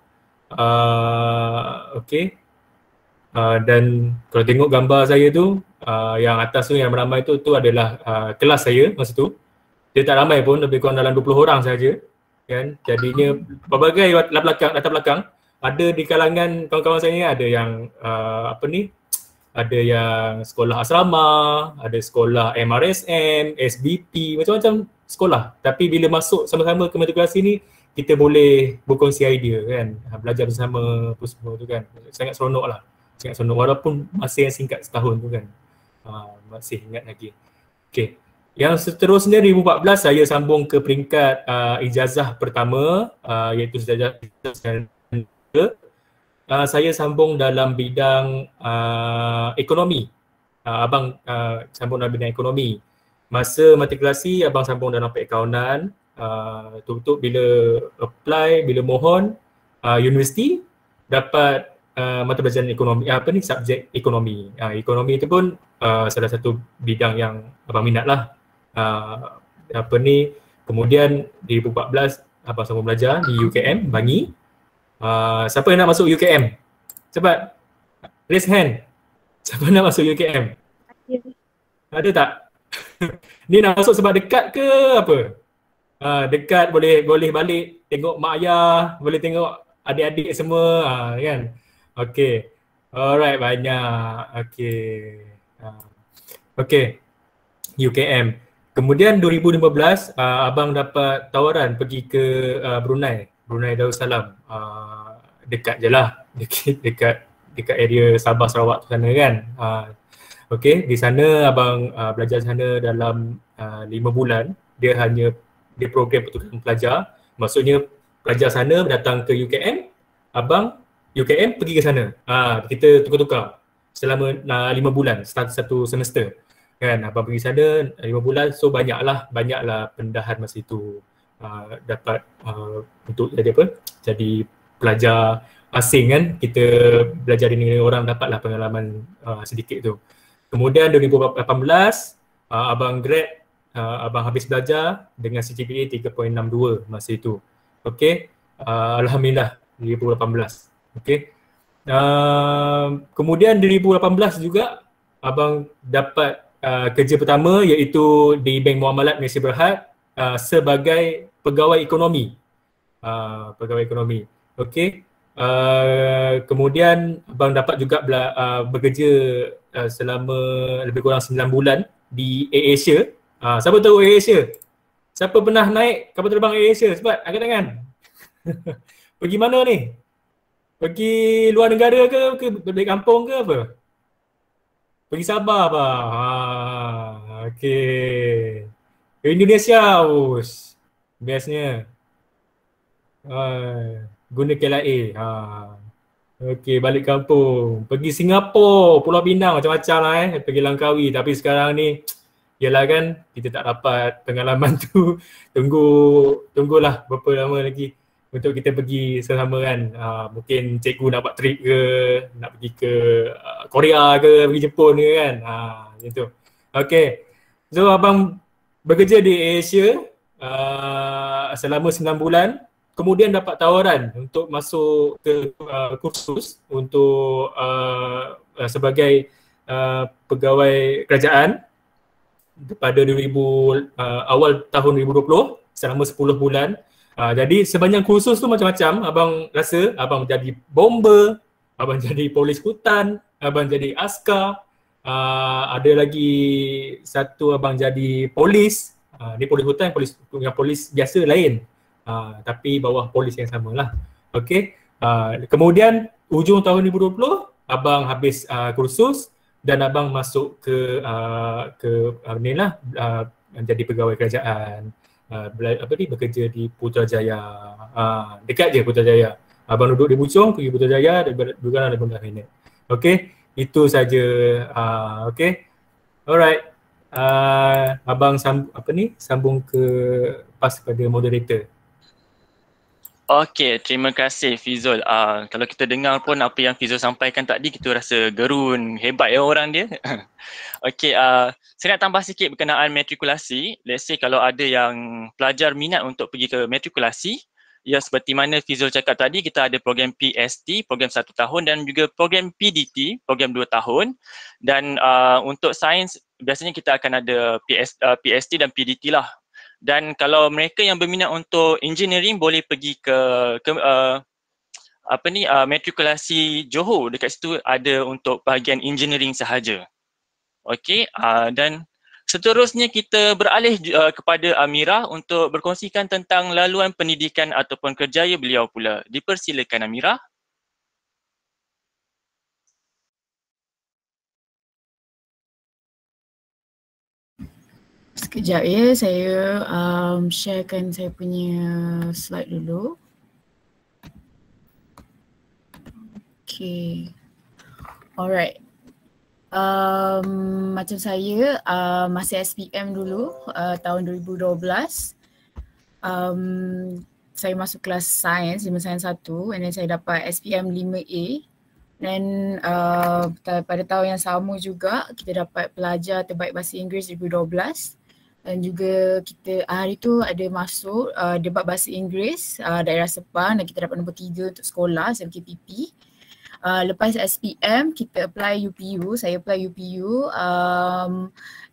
Okey. Dan kalau tengok gambar saya tu, yang atas tu yang ramai tu adalah kelas saya masa tu. Dia tak ramai pun, lebih kurang dalam 20 orang saja. kan. Jadinya berbagai latar belakang ada di kalangan kawan-kawan saya ni, ada yang ada yang sekolah asrama, ada sekolah MRSM, SBP, macam-macam sekolah. Tapi bila masuk sama-sama ke matrikulasi ni, kita boleh berkongsi idea kan, belajar bersama apa semua tu kan. Sangat seronok lah, sangat seronok walaupun masa yang singkat setahun tu kan. Masih ingat lagi. Okay. Yang seterusnya 2014 saya sambung ke peringkat ijazah pertama, iaitu ijazah saya sambung dalam bidang ekonomi. Abang sambung dalam bidang ekonomi. Masa matrikulasi abang sambung dalam perakaunan. Tutup bila apply, bila mohon universiti dapat mata pelajaran ekonomi, subjek ekonomi. Ekonomi itu pun salah satu bidang yang abang minat lah. Kemudian di 2014 abang sambung belajar di UKM Bangi. Siapa yang nak masuk UKM? Cepat raise hand. Siapa nak masuk UKM? Ada tak? Ni nak masuk sebab dekat ke apa? Dekat boleh balik tengok mak ayah, boleh tengok adik-adik semua kan. Okey. Alright, banyak. Okey. UKM. Kemudian 2015 abang dapat tawaran pergi ke Brunei Darussalam. Dekat je lah. Dekat area Sabah Sarawak tu sana kan. Okey, di sana abang belajar sana dalam 5 bulan. Dia program pertukaran pelajar. Maksudnya pelajar sana datang ke UKM, abang UKM pergi ke sana. Kita tukar-tukar selama 5 bulan, satu semester. Kan, abang pergi sana 5 bulan, so banyaklah pendedahan masa itu. Dapat untuk jadi apa? Jadi pelajar asing kan, kita belajar dengan orang, dapatlah pengalaman sedikit tu. Kemudian 2018 abang grad, abang habis belajar dengan CGPA 3.62 masa itu. Okey, alhamdulillah 2018. Okey. Kemudian 2018 juga abang dapat kerja pertama, iaitu di Bank Muamalat Malaysia Berhad sebagai pegawai ekonomi. Okey. Kemudian abang dapat juga bekerja selama lebih kurang 9 bulan di AirAsia. Siapa tahu AirAsia? Siapa pernah naik kapal terbang AirAsia? Cepat angkat tangan. Pergi mana ni? Pergi luar negara ke balik kampung ke apa? Pergi Sabah apa? Okey. Ke Indonesia us. Bestnya. Guna KLIA. Okey, balik kampung. Pergi Singapura, Pulau Pinang, macam-macam lah pergi Langkawi. Tapi sekarang ni yalah kan, kita tak dapat pengalaman tu. Tunggulah berapa lama lagi untuk kita pergi sama kan. Mungkin cikgu nak buat trip ke, nak pergi ke Korea ke, pergi Jepun ke kan. Macam tu. Okey. So abang bekerja di Asia selama 9 bulan. Kemudian dapat tawaran untuk masuk ke kursus untuk sebagai pegawai kerajaan pada awal tahun 2020 selama 10 bulan. Jadi sebanyak kursus tu macam-macam. Abang rasa abang jadi bomber, abang jadi polis hutan, abang jadi askar, ada lagi satu abang jadi polis. Dia polis hutan, polis biasa lain. Tapi bawah polis yang sama lah. Okey. Kemudian ujung tahun 2020 abang habis kursus dan abang masuk ke menjadi pegawai kerajaan. Bekerja di Putrajaya. Dekat je Putrajaya. Abang duduk di Buchong, pergi Putrajaya, bukan ada 15 minit. Okey, itu saja. Okey. Alright. Abang sambung ke pas pada moderator. Okey, terima kasih Fizul. Kalau kita dengar pun apa yang Fizul sampaikan tadi, kita rasa gerun, hebat ya orang dia. Okey, saya nak tambah sikit berkenaan matrikulasi. Let's say kalau ada yang pelajar minat untuk pergi ke matrikulasi, ya seperti mana Fizul cakap tadi, kita ada program PST, program 1 tahun, dan juga program PDT, program 2 tahun. Dan untuk sains, biasanya kita akan ada PST dan PDT lah. Dan kalau mereka yang berminat untuk engineering boleh pergi ke matrikulasi Johor, dekat situ ada untuk bahagian engineering sahaja. Okey, dan seterusnya kita beralih kepada Amira untuk berkongsikan tentang laluan pendidikan ataupun kerjaya beliau pula. Dipersilakan Amira. Sekejap ya, saya sharekan saya punya slide dulu. Okay. Alright. Macam saya masih SPM dulu tahun 2012. Saya masuk kelas sains, Sains 1 and then saya dapat SPM 5A. Dan pada tahun yang sama juga kita dapat pelajar terbaik bahasa Inggeris 2012. Dan juga kita hari tu ada masuk debat bahasa Inggeris daerah Sepang dan kita dapat nombor 3 untuk sekolah sebagai KPP. Lepas SPM kita apply UPU, saya apply UPU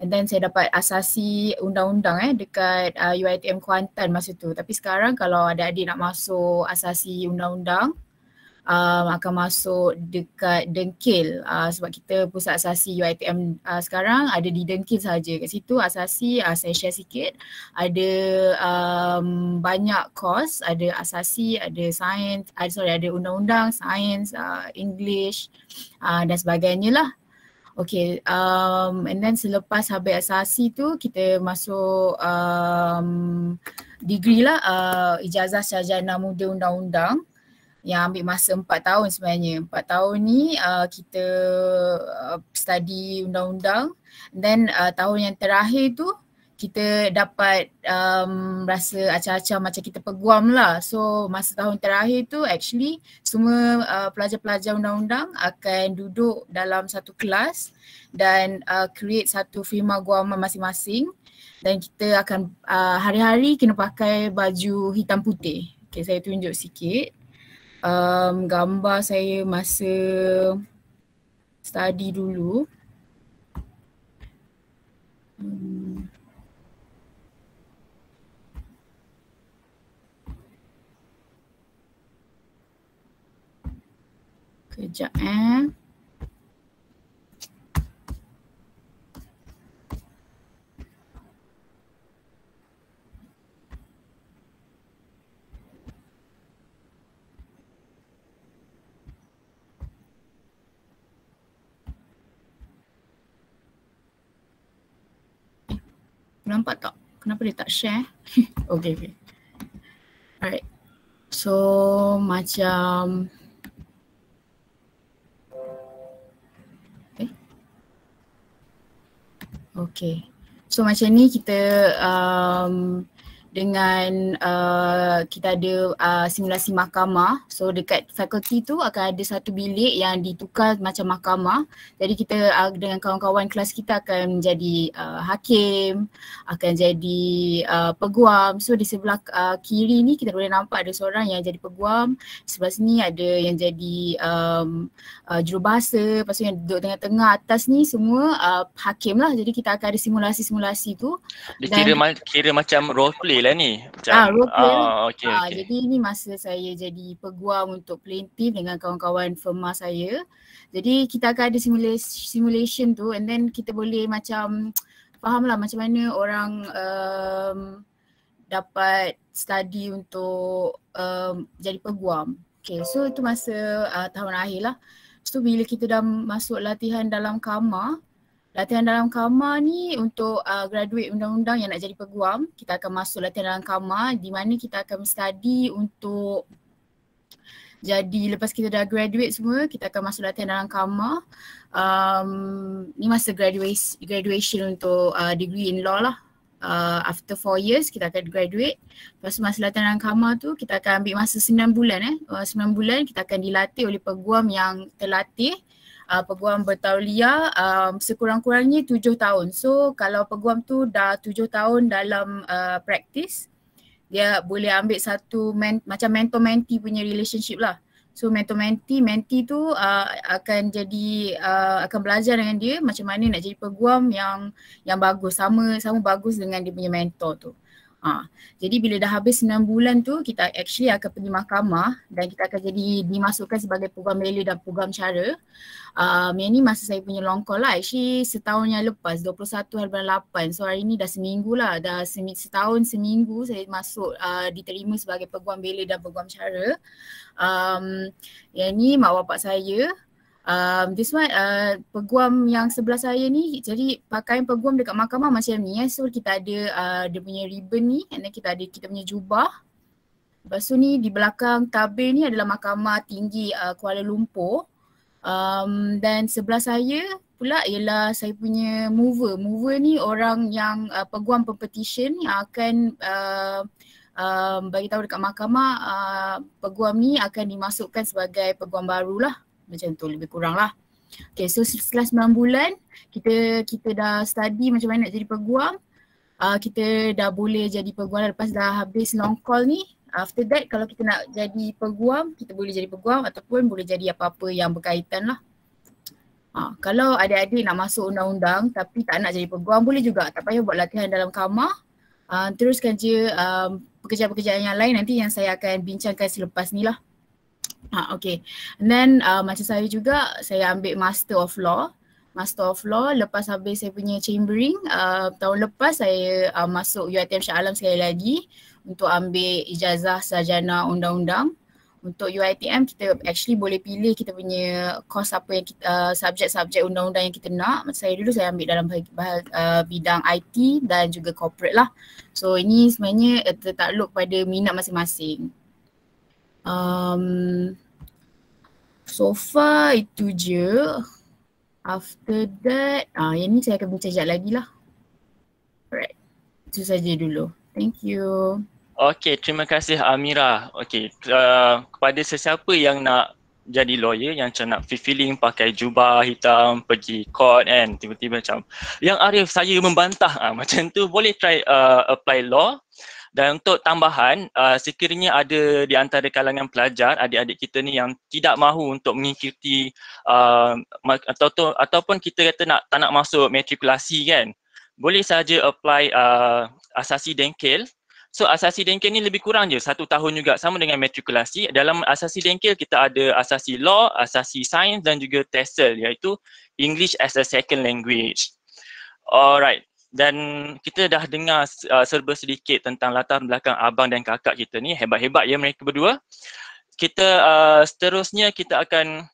and then saya dapat asasi undang-undang dekat UiTM Kuantan masa tu. Tapi sekarang kalau adik-adik nak masuk asasi undang-undang akan masuk dekat Dengkil sebab kita pusat asasi UiTM sekarang ada di Dengkil saja. Kat situ asasi saya share sikit, ada banyak course, ada asasi, ada sains, ada undang-undang, sains, English dan sebagainya lah. Okay, and then selepas habis asasi tu kita masuk degree lah, ijazah sarjana muda undang-undang yang ambil masa 4 tahun sebenarnya. 4 tahun ni kita study undang-undang, then tahun yang terakhir tu kita dapat rasa acah-acah macam kita peguam lah. So masa tahun terakhir tu actually semua pelajar-pelajar undang-undang akan duduk dalam satu kelas dan create satu firma guaman masing-masing dan kita akan hari-hari kena pakai baju hitam putih. Okay, saya tunjuk sikit. Gambar saya masa study dulu. Kejap nampak tak? Kenapa dia tak share? Okay. Alright. So macam okay. So macam ni kita dengan kita ada simulasi mahkamah. So dekat fakulti tu akan ada satu bilik yang ditukar macam mahkamah. Jadi kita dengan kawan-kawan kelas kita akan menjadi hakim, akan jadi peguam. So di sebelah kiri ni kita boleh nampak ada seorang yang jadi peguam. Sebelah sini ada yang jadi jurubahasa. Lepas tu yang duduk tengah-tengah atas ni semua hakim lah. Jadi kita akan ada simulasi-simulasi tu. Dia kira macam role play lah ni. Macam, role play lah. Okay. Jadi ni masa saya jadi peguam untuk plaintiff dengan kawan-kawan firma saya. Jadi kita akan ada simulation tu and then kita boleh macam faham lah macam mana orang dapat study untuk jadi peguam. Okay, so itu masa tahun akhir lah. So bila kita dah masuk latihan dalam kamar, latihan dalam kamar ni untuk graduate undang-undang yang nak jadi peguam, kita akan masuk latihan dalam kamar di mana kita akan study untuk jadi lepas kita dah graduate semua, kita akan masuk latihan dalam kamar. Ni masa graduation untuk degree in law lah. After 4 years kita akan graduate. Lepas masa latihan dalam kamar tu kita akan ambil masa 9 bulan 9 bulan kita akan dilatih oleh peguam yang terlatih. Peguam bertauliah sekurang-kurangnya 7 tahun. So kalau peguam tu dah 7 tahun dalam practice, dia boleh ambil satu macam mentor-mentee punya relationship lah. So mentor-mentee tu akan jadi akan belajar dengan dia macam mana nak jadi peguam yang bagus, sama bagus dengan dia punya mentor tu. Jadi bila dah habis 9 bulan tu, kita actually akan pergi mahkamah dan kita akan jadi dimasukkan sebagai peguam bela dan peguam cara. Yang ni masa saya punya long call lah, actually setahun yang lepas, 21 hari bulan 8. So hari ni dah seminggu lah, dah setahun seminggu saya masuk diterima sebagai peguam bela dan peguam cara. Yang ni mak bapak saya. This one peguam yang sebelah saya ni, jadi pakaian peguam dekat mahkamah macam ni So kita ada dia punya ribbon ni, and then kita ada kita punya jubah. Lepas tu ni di belakang tabir ni adalah Mahkamah Tinggi Kuala Lumpur. Dan sebelah saya pula ialah saya punya mover. Mover ni orang yang peguam competition yang akan bagi tahu dekat mahkamah peguam ni akan dimasukkan sebagai peguam baru lah. Macam tu lebih kurang lah. Okay, so setelah 9 bulan kita dah study macam mana nak jadi peguam. Kita dah boleh jadi peguam lepas dah habis long call ni. After that kalau kita nak jadi peguam, kita boleh jadi peguam ataupun boleh jadi apa-apa yang berkaitan lah. Kalau adik-adik nak masuk undang-undang tapi tak nak jadi peguam, boleh juga. Tak payah buat latihan dalam kamar. Teruskan je pekerjaan-pekerjaan yang lain nanti yang saya akan bincangkan selepas ni lah. Okay. And then macam saya juga, saya ambil Master of Law. Master of Law lepas habis saya punya chambering. Tahun lepas saya masuk UiTM Shah Alam sekali lagi untuk ambil ijazah sarjana undang-undang. Untuk UiTM kita actually boleh pilih kita punya course apa yang kita, subjek-subjek undang-undang yang kita nak. Macam saya dulu saya ambil dalam bidang IT dan juga corporate lah. So ini sebenarnya tertakluk pada minat masing-masing. So far itu je. After that, yang ni saya akan bincang sekejap lagi lah. Alright, itu saja dulu. Thank you. Okay, terima kasih Amira. Okay, kepada sesiapa yang nak jadi lawyer, yang macam nak fulfilling pakai jubah hitam, pergi court kan, tiba-tiba macam yang Arif saya membantah, macam tu boleh try apply law. Dan untuk tambahan, sekiranya ada di antara kalangan pelajar, adik-adik kita ni yang tidak mahu untuk mengikuti ataupun kita kata tak nak masuk matrikulasi kan, boleh saja apply asasi dengkel. So asasi dengkel ni lebih kurang je 1 tahun juga, sama dengan matrikulasi. Dalam asasi dengkel kita ada asasi law, asasi sains dan juga TESOL, iaitu English as a Second Language. Alright. Dan kita dah dengar serba sedikit tentang latar belakang abang dan kakak kita ni. Hebat-hebat ya mereka berdua. Kita seterusnya kita akan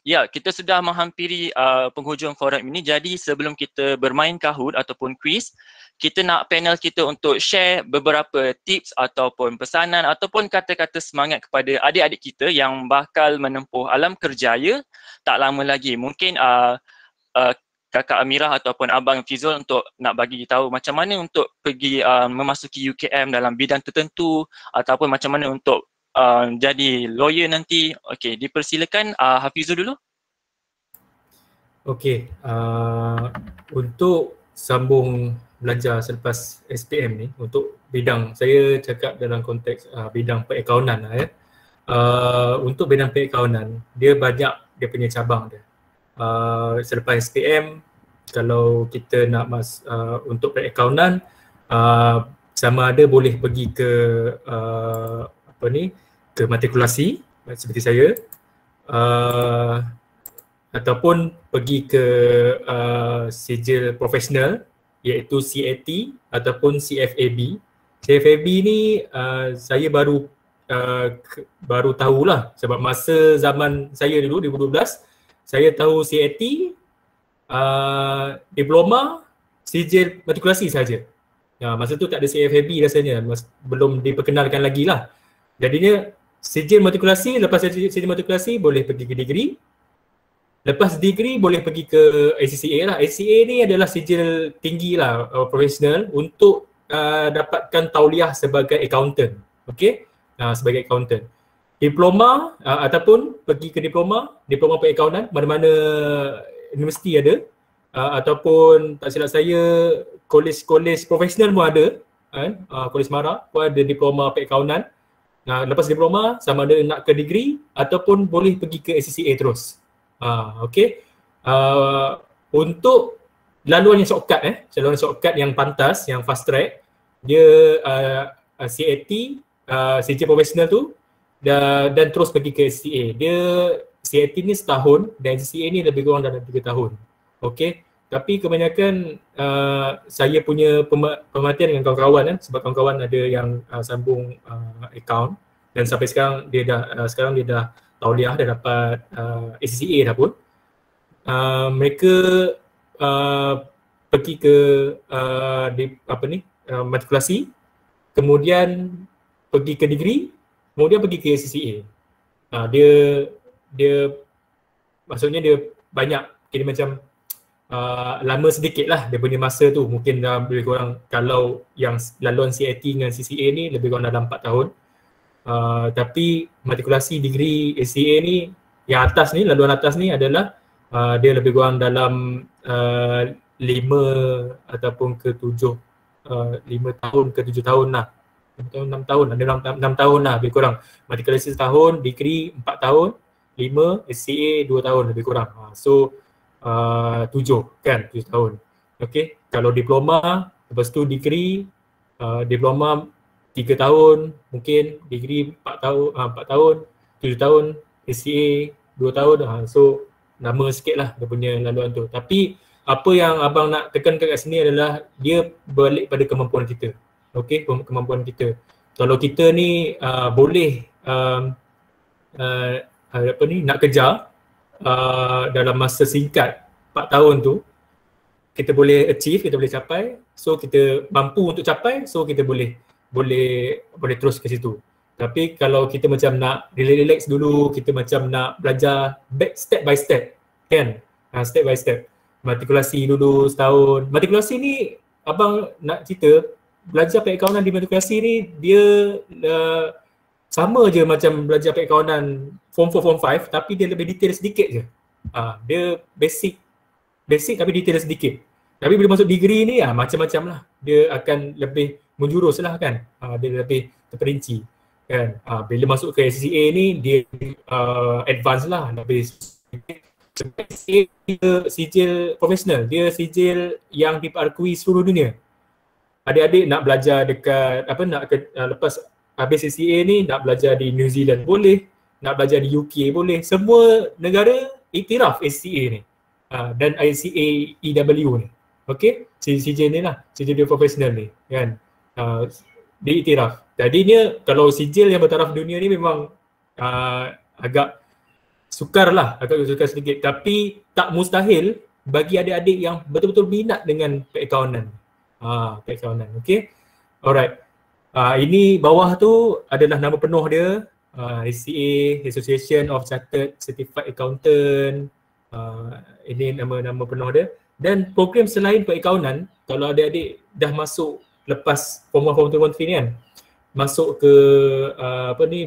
ya, kita sudah menghampiri penghujung forum ini. Jadi sebelum kita bermain Kahoot ataupun quiz, kita nak panel kita untuk share beberapa tips ataupun pesanan ataupun kata-kata semangat kepada adik-adik kita yang bakal menempuh alam kerjaya tak lama lagi. Mungkin Kakak Amira ataupun Abang Fizul untuk nak bagi tahu macam mana untuk pergi memasuki UKM dalam bidang tertentu ataupun macam mana untuk jadi lawyer nanti. Okey, dipersilakan Hafizul dulu. Okey, untuk sambung belajar selepas SPM ni, untuk bidang, saya cakap dalam konteks bidang perakaunan lah ya. Untuk bidang perakaunan, dia banyak dia punya cabang dia. Selepas SPM, kalau kita nak untuk perakaunan, sama ada boleh pergi ke ke matrikulasi seperti saya, ataupun pergi ke sijil profesional iaitu CAT ataupun CFAB. CFAB ni saya baru tahulah sebab masa zaman saya dulu 2012 saya tahu CAT, diploma, sijil matrikulasi saja. Masa tu tak ada CFAB rasanya, belum diperkenalkan lagi lah. Jadinya sijil matrikulasi, lepas sijil matrikulasi boleh pergi ke degree. Lepas degree boleh pergi ke ACCA lah. ACCA ni adalah sijil tinggi lah, profesional untuk dapatkan tauliah sebagai accountant. Okay, sebagai accountant. Diploma ataupun pergi ke diploma perakaunan, mana-mana universiti ada, ataupun tak silap saya kolej profesional pun ada kan, Kolej Mara pun ada diploma perakaunan. Lepas diploma sama ada nak ke degree ataupun boleh pergi ke ACCA terus. Okey. Untuk laluan yang shortcut, laluan shortcut yang pantas, yang fast track, dia CAT, CJ profesional tu dan terus pergi ke SCA. Dia CAT ni setahun dan SCA ni lebih kurang dalam 3 tahun. Okey. Tapi kebanyakan saya punya pemerhatian dengan kawan-kawan sebab kawan-kawan ada yang sambung account dan sampai sekarang dia dah tauliah, dah dapat ACCA dah pun. Mereka pergi ke matrikulasi, kemudian pergi ke degree, kemudian pergi ke ACCA. Dia maksudnya dia banyak kira macam lama sedikit lah dia punya masa tu, mungkin lebih kurang kalau yang laluan CIT dengan CCA ni lebih kurang dalam 4 tahun. Tapi matrikulasi degree ACCA ni yang atas ni, laluan atas ni adalah dia lebih kurang dalam 5 ataupun ke 7 5 tahun ke 7 tahun lah. 6 tahun, ada 6 tahun lah lebih kurang. Matrikulasi setahun, degree 4 tahun, 5, SCA 2 tahun lebih kurang. So 7 kan, 7 tahun. Okay, kalau diploma, lepas tu degree, diploma 3 tahun, mungkin degree 4 tahun, 7 tahun, SCA 2 tahun. So lama sikit lah dia punya laluan tu. Tapi apa yang abang nak tekankan kat sini adalah dia balik pada kemampuan kita. Okay, kemampuan kita. Kalau kita ni boleh nak kejar dalam masa singkat 4 tahun tu, kita boleh achieve, kita boleh capai, so kita mampu untuk capai, so kita boleh terus ke situ. Tapi kalau kita macam nak relax dulu, kita macam nak belajar step by step, kan? Step by step. Matrikulasi dulu setahun. Matrikulasi ni abang nak cerita, belajar perakaunan di matrikulasi ni dia sama je macam belajar perakaunan form 4, form 5, tapi dia lebih detail sedikit je. Dia basic tapi detail sedikit. Tapi bila masuk degree ni macam-macam lah. Dia akan lebih menjurus lah kan. Dia lebih terperinci kan. Bila masuk ke SCA ni dia advance lah, lebih dia sijil profesional, dia sijil yang diakui seluruh dunia. Adik-adik nak belajar dekat lepas habis SCA ni nak belajar di New Zealand boleh, nak belajar di UK boleh. Semua negara iktiraf SCA ni dan ICA EW ni. Okey, sijil ni lah, sijil dia profesional ni kan. Diiktiraf. Jadinya kalau sijil yang bertaraf dunia ni memang agak sukar sedikit, tapi tak mustahil bagi adik-adik yang betul-betul minat dengan perakaunan. Perakaunan, okey. Alright. Ini bawah tu adalah nama penuh dia, ACA, Association of Chartered Certified Accountant. Ini nama penuh dia. Dan program selain perakaunan, kalau adik-adik dah masuk lepas form 1, form 2, form 3 ni kan, masuk ke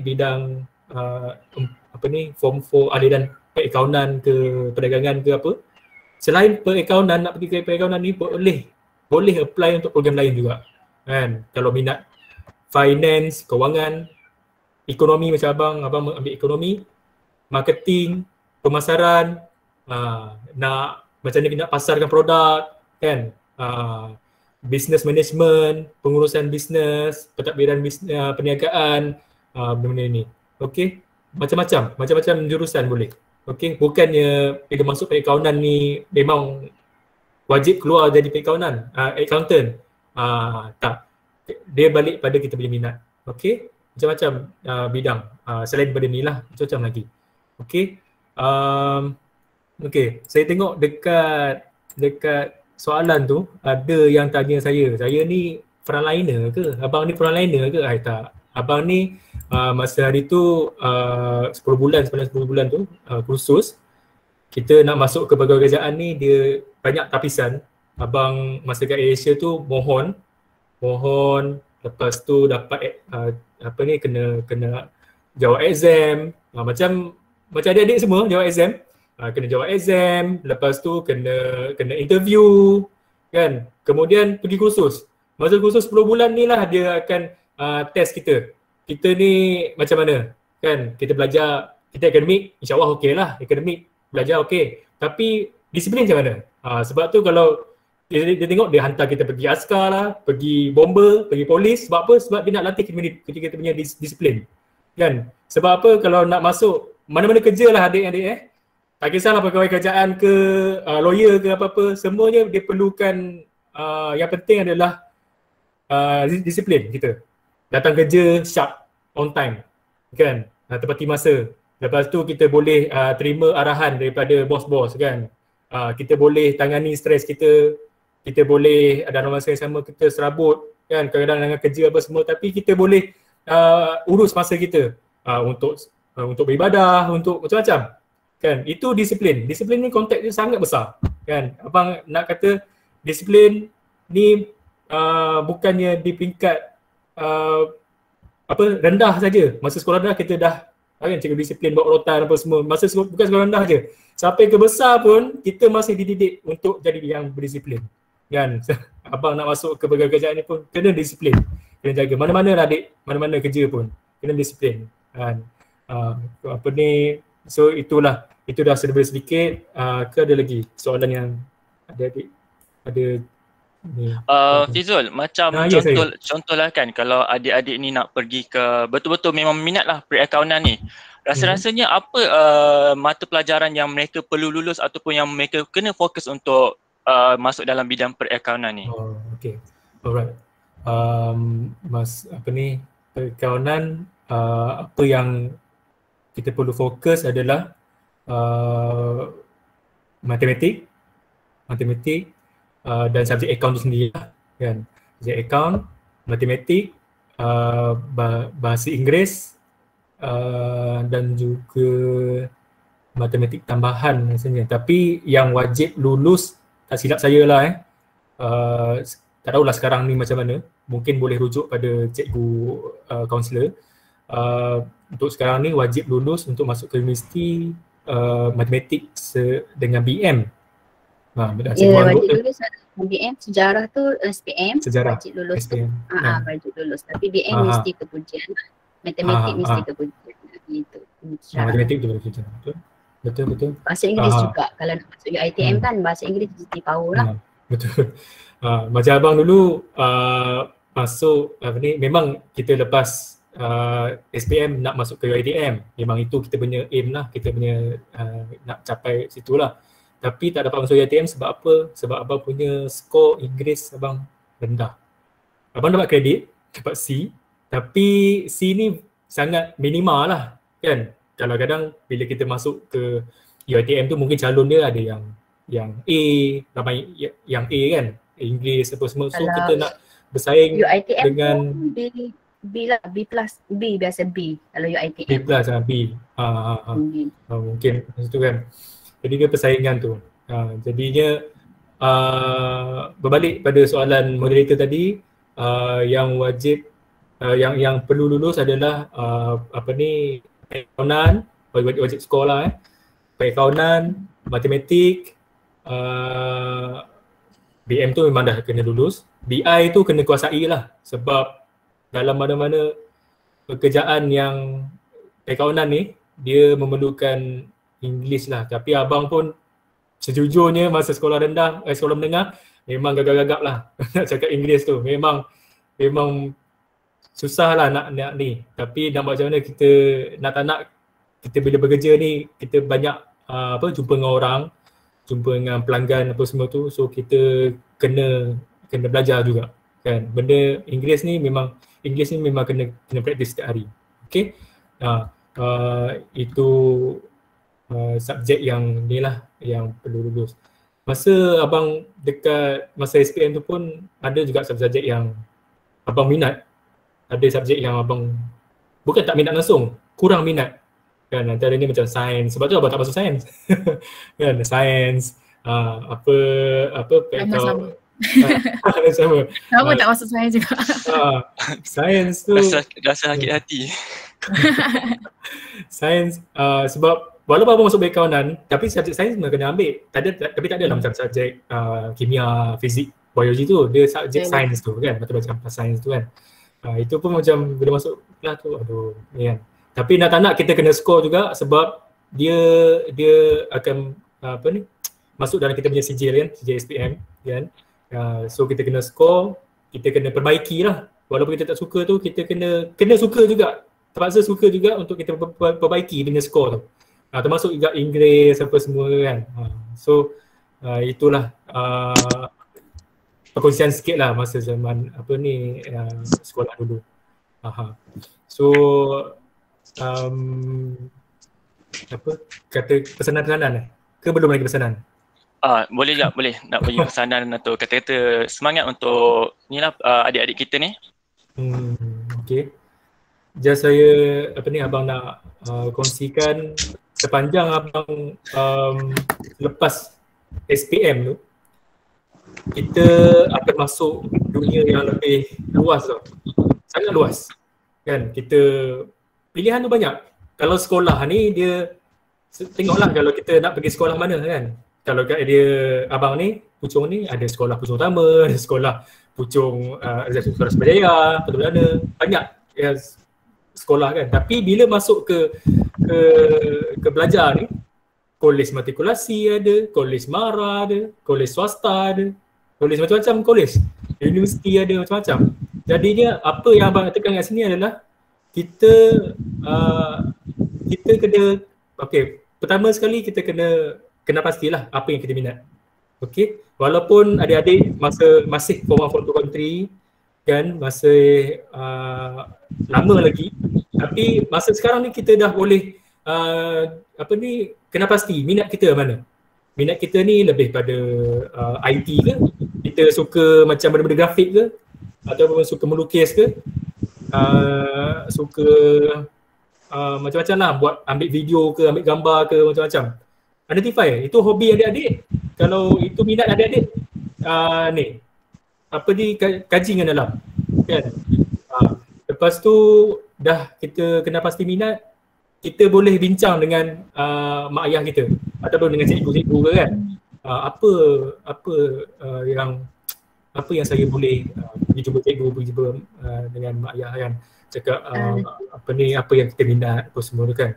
bidang form 4 aliran perakaunan ke perdagangan ke apa, selain perakaunan, nak pergi ke perakaunan ni boleh apply untuk program lain juga kan. Kalau minat finance, kewangan, ekonomi macam abang ambil ekonomi, marketing, pemasaran, nak macam ni nak pasarkan produk kan, business management, pengurusan bisnes, pentadbiran perniagaan, benda-benda ni. Okey, macam-macam jurusan boleh. Okey, bukannya bila masuk perakaunan ni memang wajib keluar jadi perakaunan, accountant. Tak. Dia balik pada kita punya minat. Okey, macam-macam bidang. Selain daripada ni lah, macam-macam lagi. Okey. Okey, saya tengok dekat soalan tu ada yang tanya saya ni frontliner ke? Abang ni frontliner ke? Tak. Abang ni masa hari tu 10 bulan tu kursus. Kita nak masuk ke pegawai kerajaan ni dia banyak tapisan. Abang masa kat Asia tu mohon lepas tu dapat kena jawab exam. Macam adik-adik semua jawab exam. Kena jawab exam, lepas tu kena interview kan. Kemudian pergi kursus. Masa kursus 10 bulan ni lah dia akan test kita. Kita ni macam mana kan. Kita belajar, kita akademik insyaAllah okey lah. Akademik belajar okey. Tapi disiplin macam mana? Sebab tu kalau dia tengok dia hantar kita pergi askar lah, pergi bomber, pergi polis. Sebab apa? Sebab dia nak latih kita punya disiplin. Kan? Sebab apa? Kalau nak masuk mana-mana kerja lah adik-adik tak kisahlah pegawai kerajaan ke, lawyer ke apa-apa, semuanya dia perlukan yang penting adalah disiplin kita. Datang kerja sharp, on time. Kan? Tepati masa. Lepas tu kita boleh terima arahan daripada bos-bos kan. Kita boleh tangani stres kita boleh dalam masa yang sama kita serabut kan, kadang-kadang dengan kerja apa semua, tapi kita boleh urus masa kita untuk beribadah, untuk macam-macam kan. Itu disiplin. Disiplin ni konteks dia sangat besar kan. Abang nak kata disiplin ni bukannya di peringkat rendah saja. Masa sekolah rendah kita dah kan cikgu disiplin buat rotan apa semua. Bukan sekolah rendah je. Sampai ke besar pun kita masih dididik untuk jadi yang berdisiplin. Kan? Abang nak masuk ke pegawai kerajaan ni pun kena disiplin. Kena jaga mana-mana lah adik, mana-mana kerja pun kena disiplin. Kan? So itulah, itu dah sedikit. Ke ada lagi soalan yang ada adik? Ada ni. Fizul, macam contohlah kan, kalau adik-adik ni nak pergi ke betul-betul memang minat lah perakaunan ni, rasa-rasanya apa mata pelajaran yang mereka perlu lulus ataupun yang mereka kena fokus untuk masuk dalam bidang perakaunan ni? Okay, alright. Perakaunan, apa yang kita perlu fokus adalah matematik dan subjek akaun tu sendiri lah kan. Subjek akaun, matematik, bahasa Inggeris dan juga matematik tambahan rasanya. Tapi yang wajib lulus, tak silap saya lah tak tahulah sekarang ni macam mana, mungkin boleh rujuk pada cikgu kaunselor. Untuk sekarang ni wajib lulus untuk masuk ke universiti matematik dengan BM. Wajib lulus BM, sejarah tu SPM, sejarah wajib lulus SPM. Wajib lulus, tapi BM mesti kepujian, matematik mesti kepujian gitu. Matematik tu betul. Bahasa Inggeris juga, kalau nak masuk UiTM kan bahasa Inggeris mesti power lah. Betul. Macam abang dulu masuk memang kita lepas SPM nak masuk ke UiTM, memang itu kita punya aim lah, kita punya nak capai situ lah. Tapi tak dapat masuk UiTM sebab apa? Sebab abang punya skor Inggeris abang rendah. Abang dapat kredit, dapat C, tapi C ni sangat minimal lah kan. Kadang-kadang bila kita masuk ke UiTM tu mungkin calon dia ada yang A, ramai yang A kan, Inggeris apa semua. So kita nak bersaing UiTM dengan B lah, B plus, B biasa B kalau UiTM. B plus B. Mungkin macam tu kan. Jadi dia persaingan tu. Jadinya berbalik pada soalan moderator tadi, yang wajib yang perlu lulus adalah perakaunan, wajib sekolah perakaunan, matematik, BM tu memang dah kena lulus. BI tu kena kuasai lah, sebab dalam mana-mana pekerjaan yang perakaunan ni dia memerlukan English lah. Tapi abang pun sejujurnya masa sekolah rendah, sekolah menengah memang gagap-gagap lah nak cakap Inggeris tu. Memang susah lah nak ni. Tapi nak buat macam mana, kita nak tak nak, kita bila bekerja ni kita banyak jumpa dengan orang, jumpa dengan pelanggan apa semua tu. So kita kena belajar juga kan. Benda Inggeris ni memang kena praktis setiap hari. Okay. Itu subjek yang ni lah yang perlu lulus. Masa abang dekat masa SPM tu pun ada juga subjek yang abang minat. Ada subjek yang abang bukan tak minat langsung, kurang minat kan. Antaranya macam sains, sebab tu abang tak masuk sains. Kan, sains, sama. Sama tak masuk sains juga. Sains tu rasa sakit hati. Sains sebab walaupun abang masuk perakaunan, tapi subjek sains memang kena ambil. Tapi tak ada lah macam subjek kimia, fizik, biologi tu, dia subjek sains tu kan, macam sains tu kan. Itu pun macam bila masuk kelas tu, aduh ni kan. Tapi nak tak nak kita kena skor juga, sebab dia akan masuk dalam kita punya sijil kan, sijil SPM kan. So kita kena score, kita kena perbaiki lah. Walaupun kita tak suka tu, kita kena suka juga, terpaksa suka juga untuk kita perbaiki dengan skor tu. Termasuk juga Inggeris apa semua kan. So itulah perkongsian sikit lah masa zaman sekolah dulu. So kata pesanan-pesanan ke belum lagi pesanan? Boleh tak? Boleh nak bagi pesanan atau kata-kata semangat untuk ni lah adik-adik kita ni. Okay. Just saya abang nak kongsikan sepanjang abang lepas SPM tu, kita akan masuk dunia yang lebih luas tau. Sangat luas. Kan, kita pilihan tu banyak. Kalau sekolah ni dia tengoklah kalau kita nak pergi sekolah mana kan. Kalau dia abang ni, Puchong ni ada sekolah Puchong Utama, ada sekolah Puchong sekolah Sebajaya, Perdana, banyak sekolah kan. Tapi bila masuk ke belajar ni, kolej matrikulasi ada, kolej mara ada, kolej swasta ada, kolej macam-macam kolej, universiti ada macam-macam. Jadinya apa yang abang tekan kat sini adalah kita kena, pertama sekali kita kena pastilah apa yang kita minat. Okey, walaupun adik-adik masih form 1, form 2, form 3 kan, masih lama lagi, tapi masa sekarang ni kita dah boleh kena pasti minat kita mana. Minat kita ni lebih pada IT ke, kita suka macam benda-benda grafik ke, ataupun suka melukis ke, suka macam-macam lah, buat ambil video ke, ambil gambar ke, macam-macam. Identify, itu hobi adik-adik. Kalau itu minat adik-adik, kaji dengan dalam kan. Lepas tu dah kita kena pasti minat, kita boleh bincang dengan mak ayah kita ataupun dengan cikgu-cikgu ke kan. Apa yang saya boleh pergi jumpa cikgu, pergi jumpa dengan mak ayah kan. Cakap apa yang kita minat apa semua tu kan.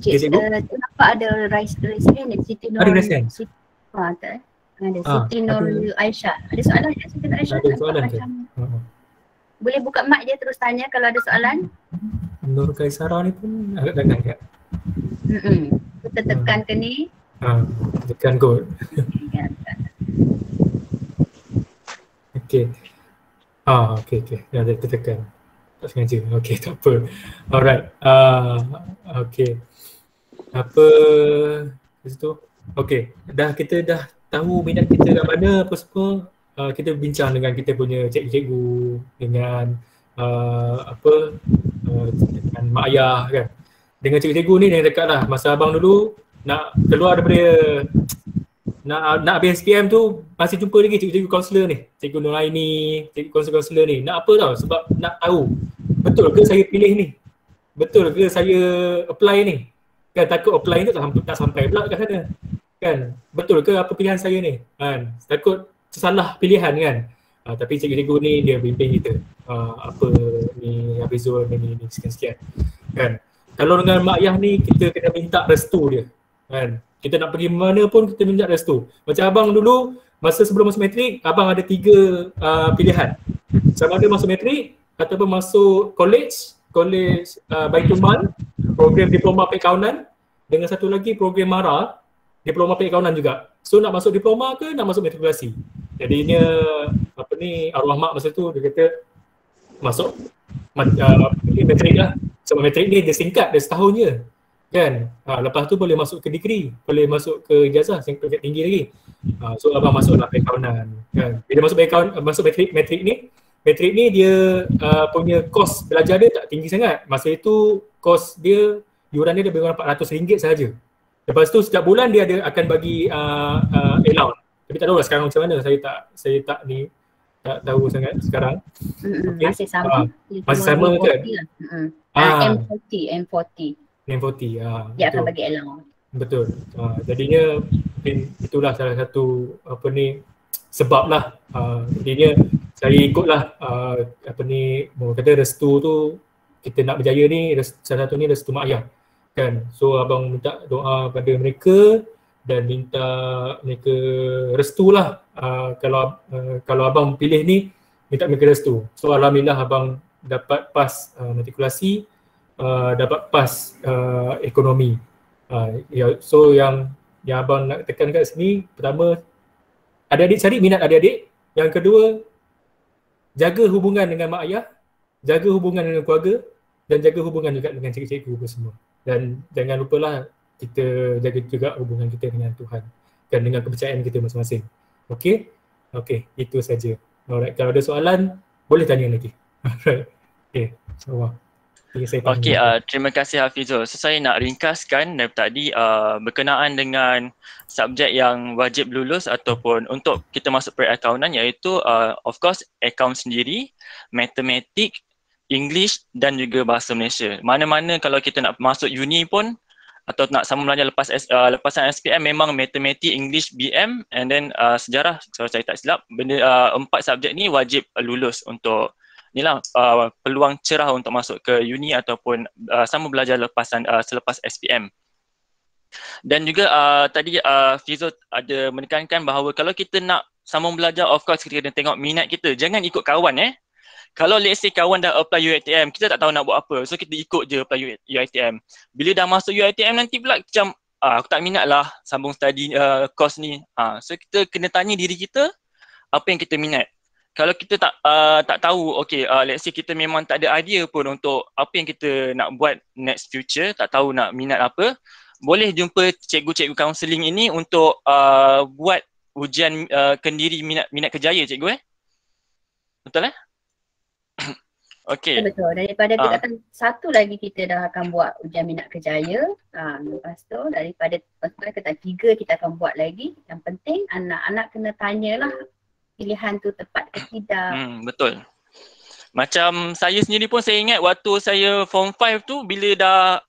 Kenapa ada raise hand Siti Nur? Ada raise hand? Ada Siti Nur Aisyah. Ada soalan ya Siti Nur Aisyah? Ada soalan ke? Boleh buka mic dia terus tanya kalau ada soalan. Nur Kaisara ni pun agak dengar tak? Kita tekan ke ni. Tekan kot. Okay. Okay. Dah tekan. Tak sengaja. Okay, tak apa. Alright. Okay. Apa situ? Okay. Kita dah tahu minat kita kat mana apa semua. Kita bincang dengan kita punya cikgu-cikgu, dengan dengan mak ayah kan. Dengan cikgu-cikgu ni yang dekat lah. Masa abang dulu nak keluar daripada nak habis SPM tu masih jumpa lagi cikgu-cikgu kaunselor ni. Cikgu Nuraini, cikgu kaunselor ni. Nak apa tau? Sebab nak tahu betul ke saya pilih ni? Betul ke saya apply ni? Kan takut apply ni tak sampai pula kat sana. Kan? Betul ke apa pilihan saya ni? Kan? Takut salah pilihan kan. Tapi cikgu-cikgu ni dia bimbing kita. Apa ni Abizul ni sekian-sekian. Kan? Kalau dengan mak ayah ni kita kena minta restu dia. Kan? Kita nak pergi mana pun kita minta restu. Macam abang dulu masa sebelum masuk matrik, abang ada 3 pilihan. Sama ada masuk matrik ataupun masuk college Baitul Mal, program diploma perakaunan, dengan satu lagi program MARA, diploma perakaunan juga. So nak masuk diploma ke nak masuk matrikulasi? Jadinya arwah mak masa tu dia kata masuk matrik lah. Sebab matrik ni dia singkat, dia setahun je. Kan? Lepas tu boleh masuk ke degree, boleh masuk ke ijazah tingkat tinggi lagi. So abang masuklah perakaunan. Kan? Bila masuk matrik ni dia punya kos belajar dia tak tinggi sangat. Masa itu kos dia, yuran dia lebih kurang RM400 sahaja. Lepas tu setiap bulan dia akan bagi allowance. Tapi tak tahu lah sekarang macam mana, saya tak tahu sangat sekarang. Okay. Masih sama. Masih sama kan? M40. Dia akan bagi allowance. Betul. Jadinya itulah salah satu sebab lah. Jadinya saya ikutlah mau kata restu tu, kita nak berjaya ni salah satu ni restu mak ayah. Kan? So abang minta doa pada mereka dan minta mereka restu lah. Kalau abang pilih ni, minta mereka restu. So alhamdulillah abang dapat pas matrikulasi, dapat pas ekonomi. So yang abang nak tekan kat sini, pertama, adik-adik cari minat adik-adik. Yang kedua, jaga hubungan dengan mak ayah, jaga hubungan dengan keluarga, dan jaga hubungan juga dengan cikgu-cikgu semua. Dan jangan lupalah kita jaga juga hubungan kita dengan Tuhan dan dengan kepercayaan kita masing-masing. Okey? Okey, itu saja. Alright, kalau ada soalan boleh tanya lagi. Alright. Okey, insya-Allah. Okey, terima kasih Hafizul. So, saya nak ringkaskan dari tadi berkenaan dengan subjek yang wajib lulus ataupun untuk kita masuk perakaunan, iaitu of course akaun sendiri, matematik, English dan juga bahasa Malaysia. Mana-mana kalau kita nak masuk uni pun atau nak sambung belajar lepasan SPM, memang matematik, English, BM and then sejarah, kalau saya tak silap, benda 4 subjek ni wajib lulus untuk inilah peluang cerah untuk masuk ke uni ataupun sambung belajar selepas SPM. Dan juga tadi Fizo ada menekankan bahawa kalau kita nak sambung belajar, of course kita kena tengok minat kita. Jangan ikut kawan Kalau let's say kawan dah apply UiTM, kita tak tahu nak buat apa. So kita ikut je apply UiTM. Bila dah masuk UiTM nanti pula macam aku tak minat lah sambung study course ni. So kita kena tanya diri kita apa yang kita minat. Kalau kita tak tahu, okay, let's say kita memang tak ada idea pun untuk apa yang kita nak buat next future, tak tahu nak minat apa, boleh jumpa cikgu-cikgu kaunseling ini untuk buat ujian kendiri minat kerjaya, cikgu Betul Okey. Betul. Daripada tingkatan 1 lagi kita dah akan buat ujian minat kerjaya. Lepas tu daripada tingkatan 3 kita akan buat lagi. Yang penting anak-anak kena tanyalah pilihan tu tepat ke tidak. Betul. Macam saya sendiri pun saya ingat waktu saya form 5 tu bila dah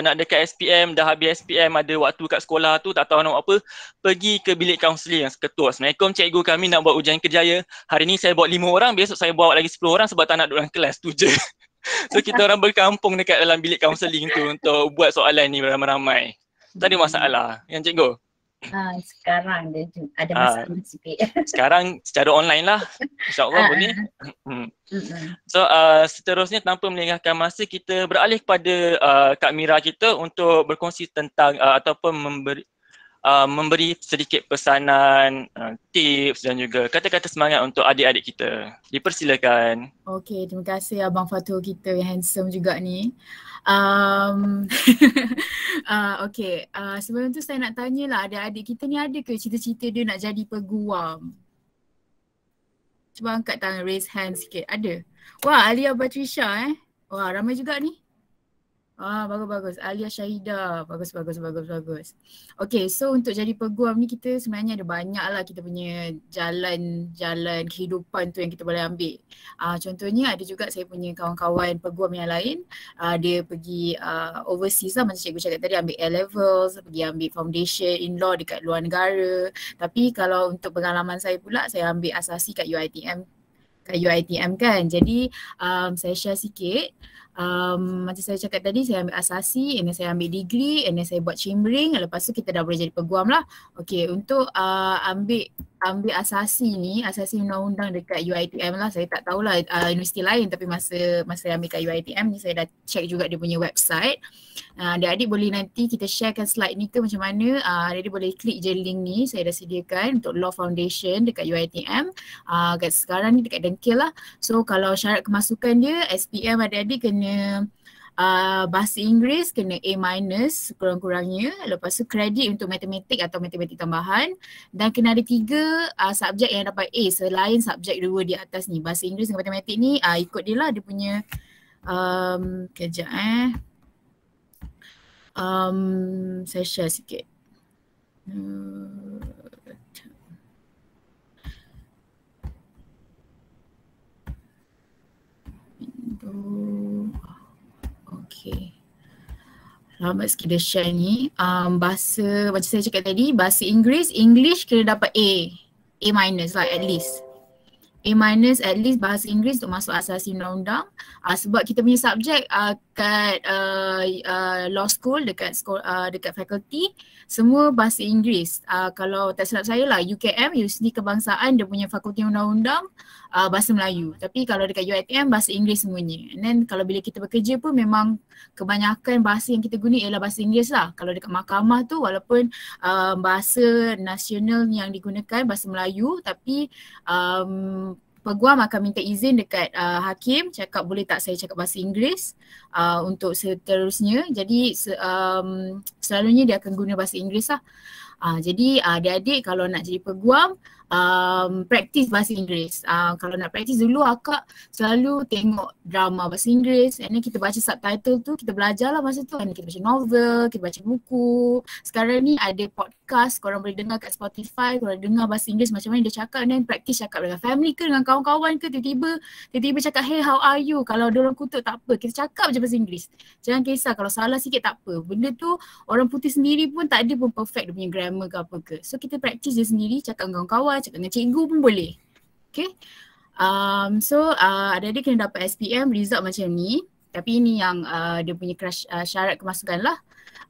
nak dekat SPM, dah habis SPM, ada waktu kat sekolah tu tak tahu nak buat apa, pergi ke bilik kaunseling yang ketua. Assalamualaikum cikgu, kami nak buat ujian kerjaya. Hari ni saya bawa 5 orang, besok saya bawa lagi 10 orang sebab tak nak duduk dalam kelas tu je. So kita orang berkampung dekat dalam bilik kaunseling tu untuk buat soalan ni ramai-ramai. Tak ada masalah. Yang cikgu? Sekarang dia ada masalah sikit. Sekarang secara online lah. InsyaAllah boleh. So seterusnya tanpa melengahkan masa, kita beralih kepada Kak Mira kita untuk berkongsi tentang ataupun memberi sedikit pesanan, tips dan juga kata-kata semangat untuk adik-adik kita. Dipersilakan. Okey, terima kasih Abang Fatul kita yang handsome juga ni. Okey, sebelum tu saya nak tanyalah, adik-adik kita ni ada ke cita-cita dia nak jadi peguam? Cuba angkat tangan, raise hand sikit. Ada? Wah, Alia Batrisha Wah, ramai juga ni. Bagus-bagus. Alia Syahida. Bagus. Okay, so untuk jadi peguam ni kita sebenarnya ada banyak lah kita punya jalan kehidupan tu yang kita boleh ambil. Contohnya ada juga saya punya kawan-kawan peguam yang lain. Dia pergi overseas lah, macam cikgu cakap tadi, ambil A-levels, pergi ambil foundation in law dekat luar negara. Tapi kalau untuk pengalaman saya pula, saya ambil asasi kat UiTM kan. Jadi saya share sikit. Macam saya cakap tadi, saya ambil asasi, and then saya ambil degree, and then saya buat chambering, lepas tu kita dah boleh jadi peguam lah. Okay, untuk ambil asasi ni, asasi undang-undang dekat UiTM lah, saya tak tahulah universiti lain, tapi masa saya ambil kat UiTM ni saya dah check juga dia punya website. Adik-adik boleh nanti kita sharekan slide ni ke macam mana, adik-adik boleh klik je link ni, saya dah sediakan untuk Law Foundation dekat UiTM. Kat sekarang ni dekat Dengkil lah. So kalau syarat kemasukan dia, SPM adik-adik kena bahasa Inggeris kena A- kurang-kurangnya, lepas tu kredit untuk matematik atau matematik tambahan, dan kena ada 3 subjek yang dapat A selain subjek 2 di atas ni. Bahasa Inggeris dengan matematik ni ikut dia lah dia punya kejap saya share sikit. Okay. Lambat sikit dia share ni. Bahasa, macam saya cakap tadi, bahasa English kena dapat A lah at least. A- at least bahasa Inggeris untuk masuk asasi undang-undang. Sebab kita punya subjek dekat law school, dekat dekat faculty, semua bahasa Inggeris. Kalau tak silap saya lah, UKM, Universiti Kebangsaan, dia punya fakulti undang-undang bahasa Melayu. Tapi kalau dekat UiTM bahasa Inggeris semuanya. And then kalau bila kita bekerja pun memang kebanyakan bahasa yang kita guna ialah bahasa Inggeris lah. Kalau dekat mahkamah tu walaupun bahasa nasional yang digunakan bahasa Melayu, tapi peguam akan minta izin dekat hakim, cakap boleh tak saya cakap bahasa Inggeris untuk seterusnya. Jadi selalunya dia akan guna bahasa Inggeris lah. Jadi adik-adik kalau nak jadi peguam, praktis bahasa Inggeris. Kalau nak praktis dulu akak selalu tengok drama bahasa Inggeris, and then kita baca subtitle tu, kita belajar lah masa tu. Kita baca novel, kita baca buku. Sekarang ni ada podcast, korang boleh dengar kat Spotify, korang dengar bahasa Inggeris macam mana dia cakap, and then praktis cakap dengan family ke, dengan kawan-kawan ke, tiba-tiba cakap hey how are you, kalau diorang kutuk tak apa, kita cakap je bahasa Inggeris. Jangan kisah kalau salah sikit tak apa. Benda tu orang putih sendiri pun tak ada pun perfect dia punya grammar ke apa ke. So kita praktis je sendiri, cakap dengan kawan-kawan, cakap dengan cikgu pun boleh. Okay. So adik-adik kena dapat SPM result macam ni. Tapi ini yang dia punya syarat kemasukan lah.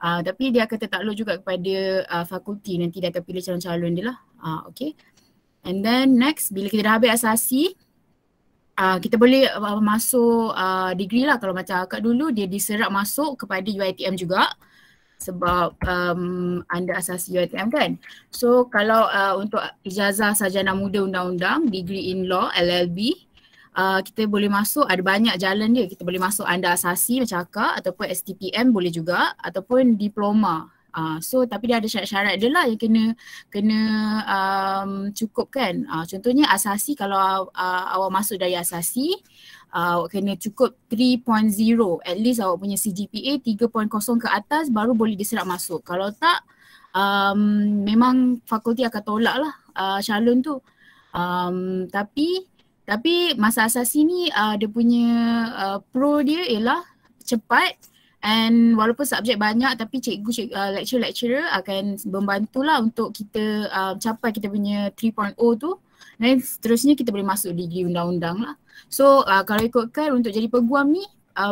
Tapi dia akan tertakluk juga kepada fakulti, nanti dia akan pilih calon-calon dia lah. Okay. And then next, bila kita dah habis asasi, kita boleh masuk degree lah. Kalau macam akak dulu, dia diserap masuk kepada UiTM juga. Sebab anda asasi UiTM kan. So kalau untuk ijazah sarjana muda undang-undang, degree in law, LLB, kita boleh masuk, ada banyak jalan dia. Kita boleh masuk anda asasi macam akak, ataupun STPM boleh juga, ataupun diploma. So tapi dia ada syarat-syarat dia lah yang kena cukup kan. Contohnya asasi, kalau awak masuk dari asasi, awak kena cukup 3.0, at least awak punya CGPA 3.0 ke atas baru boleh diserap masuk. Kalau tak, memang fakulti akan tolak lah calon tu. Tapi masa asasi ni dia punya pro dia ialah cepat, and walaupun subjek banyak tapi cikgu lecturer akan membantulah untuk kita capai kita punya 3.0 tu. Dan seterusnya kita boleh masuk degree undang-undang lah. So kalau ikutkan untuk jadi peguam ni,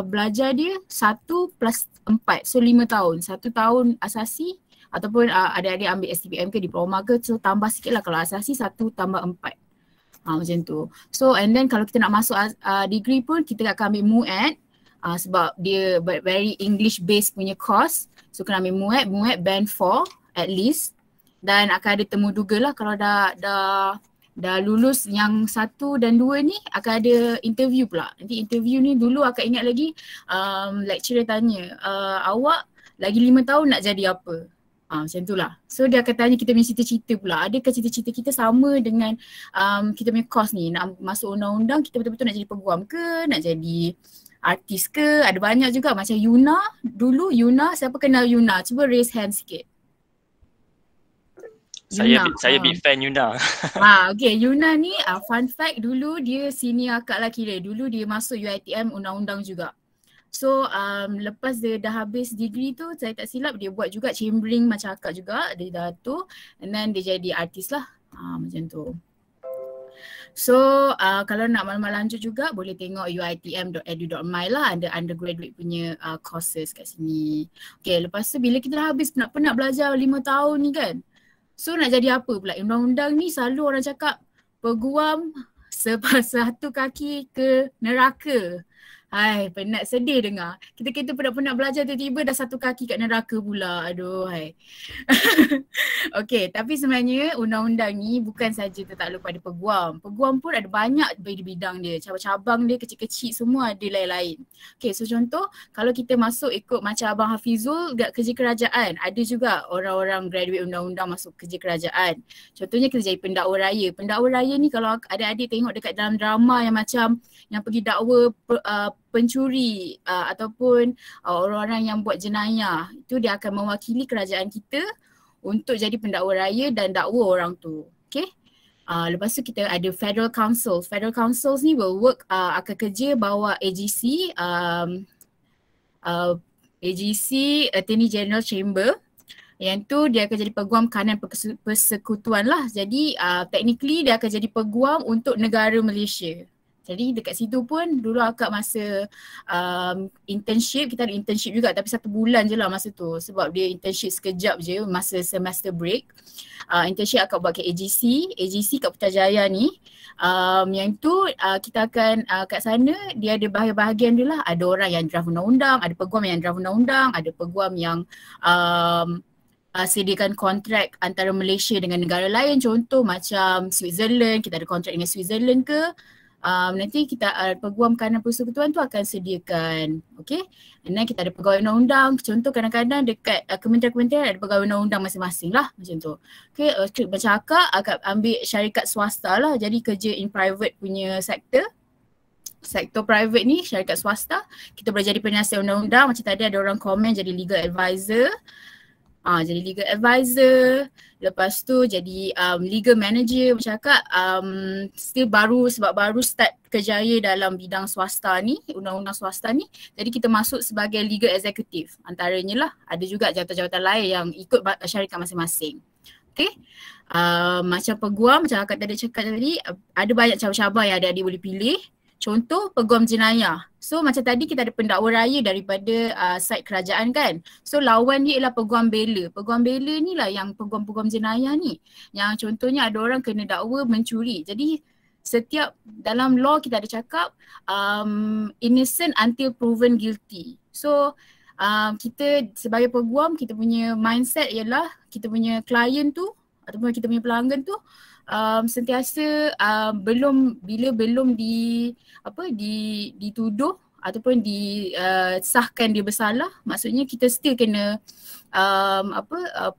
belajar dia 1 plus 4, so 5 tahun. 1 tahun asasi ataupun adik-adik ambil STPM ke diploma ke, so tambah sikit lah. Kalau asasi 1 tambah 4. Macam tu. So and then kalau kita nak masuk degree pun kita akan ambil MUAT, sebab dia very English based punya course. So kena ambil MUAT band 4 at least. Dan akan ada temu duga lah kalau dah lulus yang 1 dan 2 ni, akan ada interview pula. Nanti interview ni dulu akak ingat lagi, lecturer tanya, awak lagi 5 tahun nak jadi apa? Macam tu lah. So dia akan tanya kita punya cita-cita pula. Adakah cita-cita kita sama dengan kita punya course ni? Nak masuk undang-undang, kita betul-betul nak jadi peguam ke? Nak jadi artis ke? Ada banyak juga macam Yuna. Dulu Yuna, siapa kenal Yuna? Cuba raise hand sikit. Saya big fan Yuna. Okay, Yuna ni fun fact, dulu dia senior akak lah kira. Dulu dia masuk UiTM undang-undang juga. So lepas dia dah habis degree tu, saya tak silap dia buat juga chambering macam akak juga. Dia dah tu, and then dia jadi artis lah. Macam tu. So kalau nak maklumat lanjut juga boleh tengok uitm.edu.my lah, ada undergraduate punya courses kat sini. Okay, lepas tu bila kita dah habis penat-penat belajar 5 tahun ni kan, so nak jadi apa pula? Undang-undang ni selalu orang cakap peguam satu kaki ke neraka. Hai, penat sedih dengar. Kita penat-penat belajar tiba-tiba dah satu kaki kat neraka pula. Aduh, hai. Okay, tapi sebenarnya undang-undang ni bukan saja tertakluk pada peguam. Peguam pun ada banyak bidang dia. Cabang-cabang dia kecil-kecil semua ada lain-lain. Okay, so contoh kalau kita masuk ikut macam Abang Hafizul kerja kerajaan. Ada juga orang-orang graduate undang-undang masuk kerja kerajaan. Contohnya kita jadi pendakwa raya. Pendakwa raya ni kalau adik-adik tengok dekat dalam drama yang macam yang pergi dakwa pencuri ataupun orang-orang yang buat jenayah, itu dia akan mewakili kerajaan kita untuk jadi pendakwa raya dan dakwa orang tu. Okay. Lepas tu kita ada Federal Council. Federal Councils ni will work, akan kerja bawah AGC, Attorney General Chamber. Yang tu dia akan jadi peguam kanan persekutuan lah. Jadi technically dia akan jadi peguam untuk negara Malaysia. Jadi dekat situ pun dulu akak masa internship, kita ada internship juga tapi 1 bulan je lah masa tu sebab dia internship sekejap je masa semester break. Internship akak buat kat AGC kat Putrajaya ni. Yang tu kita akan kat sana dia ada bahagian dia lah. Ada orang yang draft undang-undang, ada peguam yang draft undang-undang, ada peguam yang sediakan kontrak antara Malaysia dengan negara lain, contoh macam Switzerland, kita ada kontrak dengan Switzerland ke. Nanti kita peguam kanan persekutuan tu akan sediakan, okay. Dan kita ada pegawai undang-undang, contoh kadang-kadang dekat kementerian-kementerian ada pegawai undang-undang masing-masing lah macam tu. Okay, macam akak ambil syarikat swasta lah, jadi kerja in private punya sektor private ni, syarikat swasta, kita boleh jadi penasihat undang-undang, macam tadi ada orang komen jadi legal advisor. Jadi legal advisor, lepas tu jadi legal manager macam akak, still baru sebab baru start kerjaya dalam bidang swasta ni, undang-undang swasta ni. Jadi kita masuk sebagai legal executive antaranya lah, ada juga jawatan-jawatan lain yang ikut syarikat masing-masing. Okay, macam peguam macam akak tadi cakap tadi, ada banyak cabar-cabar yang adik-adik boleh pilih. Contoh peguam jenayah. So macam tadi kita ada pendakwa raya daripada side kerajaan kan. So lawan dia ialah peguam bela. Peguam bela ni lah yang peguam-peguam jenayah ni. Yang contohnya ada orang kena dakwa mencuri. Jadi setiap dalam law kita ada cakap innocent until proven guilty. So kita sebagai peguam, kita punya mindset ialah kita punya klien tu ataupun kita punya pelanggan tu sentiasa belum dituduh ataupun disahkan dia bersalah, maksudnya kita still kena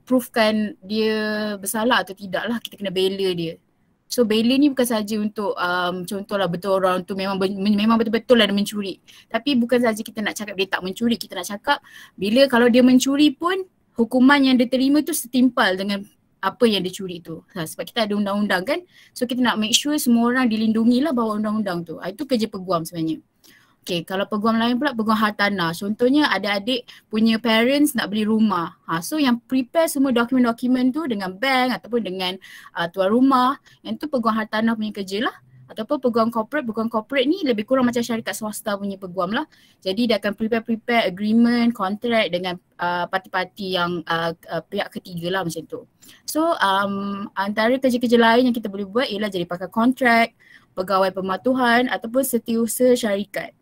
proofkan dia bersalah atau tidak lah, kita kena bela dia. So bela ni bukan saja untuk contohlah betul orang tu memang betul-betul lah dia mencuri, tapi bukan saja kita nak cakap dia tak mencuri, kita nak cakap bila kalau dia mencuri pun hukuman yang dia terima tu setimpal dengan apa yang dia curi tu. Sebab kita ada undang-undang kan. So kita nak make sure semua orang dilindungi lah bawah undang-undang tu. Itu kerja peguam sebenarnya. Okay, kalau peguam lain pula peguam hartanah. Contohnya adik-adik punya parents nak beli rumah. So yang prepare semua dokumen-dokumen tu dengan bank ataupun dengan tuan rumah. Yang tu peguam hartanah punya kerja lah. Ataupun peguam corporate ni lebih kurang macam syarikat swasta punya peguam lah. Jadi dia akan prepare agreement, kontrak dengan parti-parti yang pihak ketiga lah macam tu. So antara kerja-kerja lain yang kita boleh buat ialah jadi pakar kontrak, pegawai pematuhan ataupun setiausaha syarikat.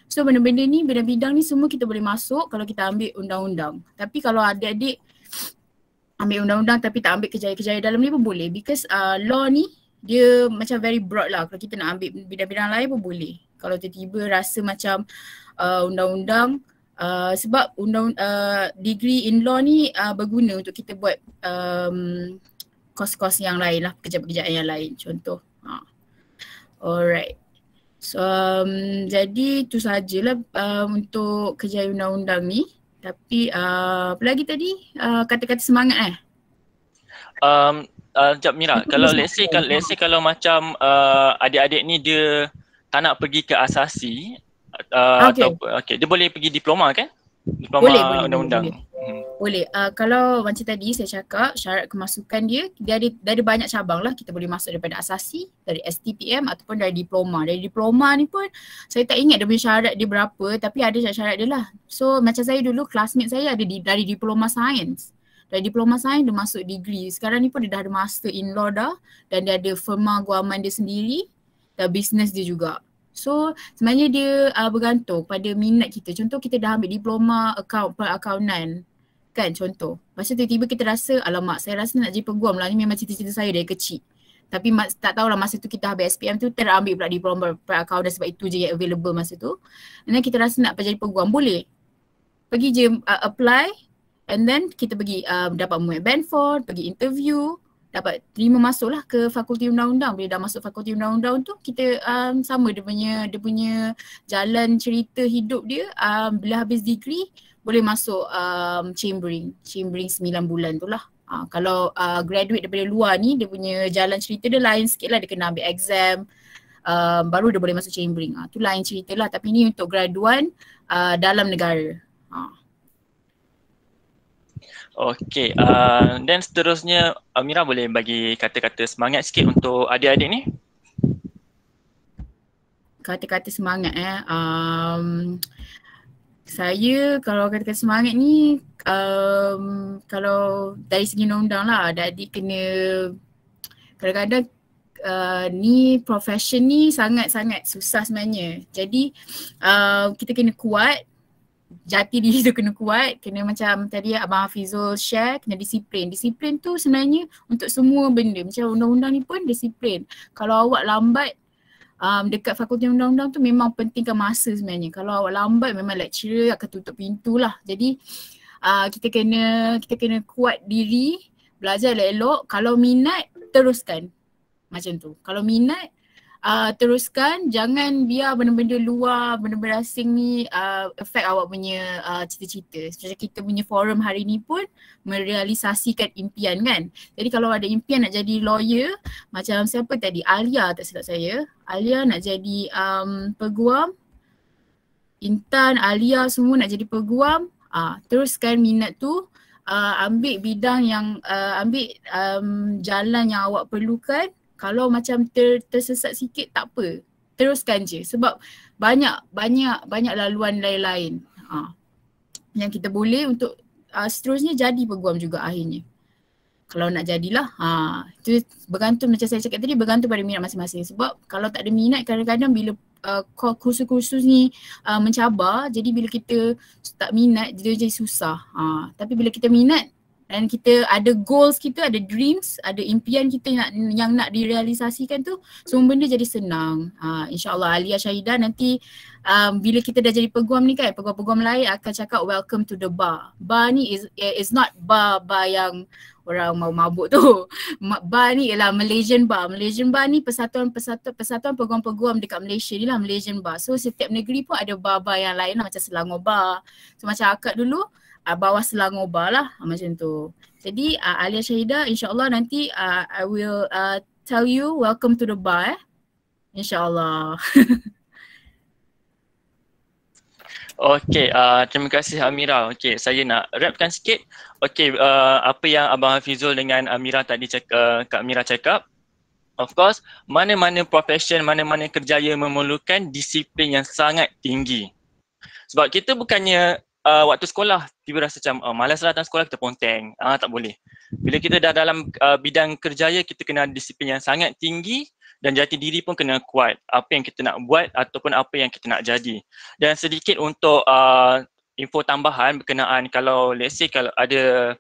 So benda-benda ni, bidang-bidang ni semua kita boleh masuk kalau kita ambil undang-undang. Tapi kalau adik-adik ambil undang-undang tapi tak ambil kerjaya-kerjaya dalam ni pun boleh, because law ni dia macam very broad lah. Kalau kita nak ambil bidang-bidang lain pun boleh. Kalau tiba-tiba rasa macam undang-undang, sebab degree in law ni berguna untuk kita buat kos-kos yang lain lah, pekerjaan-pekerjaan yang lain contoh. Alright. So jadi itu sajalah untuk kerjaya undang-undang ni. Tapi apa lagi tadi? Kata-kata semangat Sekejap Mira, kalau let's say kalau macam adik-adik ni dia tak nak pergi ke asasi atau dia boleh pergi diploma kan? Diploma undang-undang. Boleh. Kalau macam tadi saya cakap syarat kemasukan dia ada banyak cabang lah. Kita boleh masuk daripada asasi, dari STPM ataupun dari diploma. Dari diploma ni pun saya tak ingat dia punya syarat dia berapa, tapi ada syarat dia lah. So macam saya dulu classmate saya ada dari diploma sains. Dari diploma sains dia masuk degree. Sekarang ni pun dia dah ada master in law dah, dan dia ada firma guaman dia sendiri dan bisnes dia juga. So sebenarnya dia bergantung pada minat kita. Contoh kita dah ambil diploma perakaunan kan contoh. Lepas tu tiba-tiba kita rasa alamak saya rasa nak jadi peguam lah, ni memang cita-cita saya dari kecil. Tapi tak tahulah masa tu kita habis SPM tu terambil pula diploma perakaunan sebab itu je yang available masa tu. Dan kita rasa nak jadi peguam, boleh. Pergi je apply. And then kita pergi dapat muat Benford, pergi interview, dapat terima masuk lah ke fakulti undang-undang. Bila dah masuk fakulti undang-undang tu kita sama dia punya jalan cerita hidup dia. Bila habis degree boleh masuk chambering 9 bulan tu lah. Kalau graduate daripada luar ni dia punya jalan cerita dia lain sikit lah, dia kena ambil exam baru dia boleh masuk chambering. Tu lain cerita lah, tapi ni untuk graduan dalam negara. Okay, dan seterusnya Amira boleh bagi kata-kata semangat sikit untuk adik-adik ni? kata-kata semangat saya kalau kata-kata semangat ni kalau dari segi undang-undang lah, adik-adik kena kadang-kadang ni profession ni sangat-sangat susah sebenarnya. Jadi kita kena kuat, jati diri tu kena kuat, kena macam tadi Abang Hafizul share, kena disiplin. Disiplin tu sebenarnya untuk semua benda, macam undang-undang ni pun disiplin. Kalau awak lambat dekat fakulti undang-undang tu memang pentingkan masa sebenarnya. Kalau awak lambat memang lecturer akan tutup pintu lah. Jadi kita kena kuat diri, belajar elok-elok. Kalau minat teruskan macam tu. Kalau minat teruskan, jangan biar benda-benda luar, benda-benda asing ni affect awak punya cita-cita. Macam kita punya forum hari ni pun merealisasikan impian kan. Jadi kalau ada impian nak jadi lawyer, macam siapa tadi, Alia tak silap saya, Alia nak jadi peguam, Intan, Alia semua nak jadi peguam, teruskan minat tu, ambil bidang yang jalan yang awak perlukan. Kalau macam tersesat sikit tak apa, teruskan je sebab banyak laluan lain-lain yang kita boleh untuk seterusnya jadi peguam juga akhirnya. Kalau nak jadilah, itu bergantung macam saya cakap tadi, bergantung pada minat masing-masing. Sebab kalau tak ada minat kadang-kadang bila kursus-kursus ni mencabar, jadi bila kita tak minat dia jadi susah. Tapi bila kita minat dan kita ada goals kita, ada dreams, ada impian kita yang nak direalisasikan tu, semua benda jadi senang. InsyaAllah Alia Syahidah nanti bila kita dah jadi peguam ni kan, peguam-peguam lain akan cakap welcome to the bar. Bar ni is not bar yang orang mau mabuk tu. Bar ni ialah Malaysian bar. Malaysian bar ni persatuan peguam-peguam dekat Malaysia ni lah, Malaysian bar. So setiap negeri pun ada bar-bar yang lain lah, macam Selangor bar. So macam akak dulu bawah Selangor bar lah, macam tu. Jadi Alia Syahidah insyaAllah nanti I will tell you welcome to the bar insyaAllah. Okey, terima kasih Amira. Okey, saya nak rapkan sikit. Okey, apa yang Abang Hafizul dengan Amira tadi Kak Amira cakap, of course, mana-mana profession, mana-mana kerjaya memerlukan disiplin yang sangat tinggi. Sebab kita bukannya waktu sekolah tiba rasa macam malas lah datang sekolah, kita ponteng. Tak boleh. Bila kita dah dalam bidang kerjaya, kita kena ada disiplin yang sangat tinggi dan jati diri pun kena kuat. Apa yang kita nak buat ataupun apa yang kita nak jadi. Dan sedikit untuk info tambahan berkenaan kalau let's say kalau ada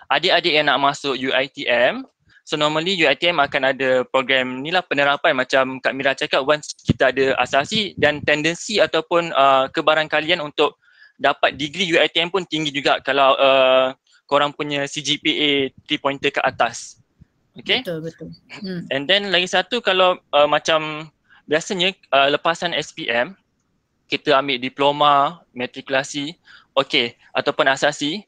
adik-adik yang nak masuk UiTM, so normally UiTM akan ada program ni lah penerapan macam Kak Mira cakap, once kita ada asasi dan tendensi ataupun kebarangkalian untuk dapat degree UiTM pun tinggi juga kalau korang punya CGPA 3 pointer ke atas. Okay? Betul. And then lagi satu kalau macam biasanya lepasan SPM, kita ambil diploma, matrikulasi, okay, ataupun asasi.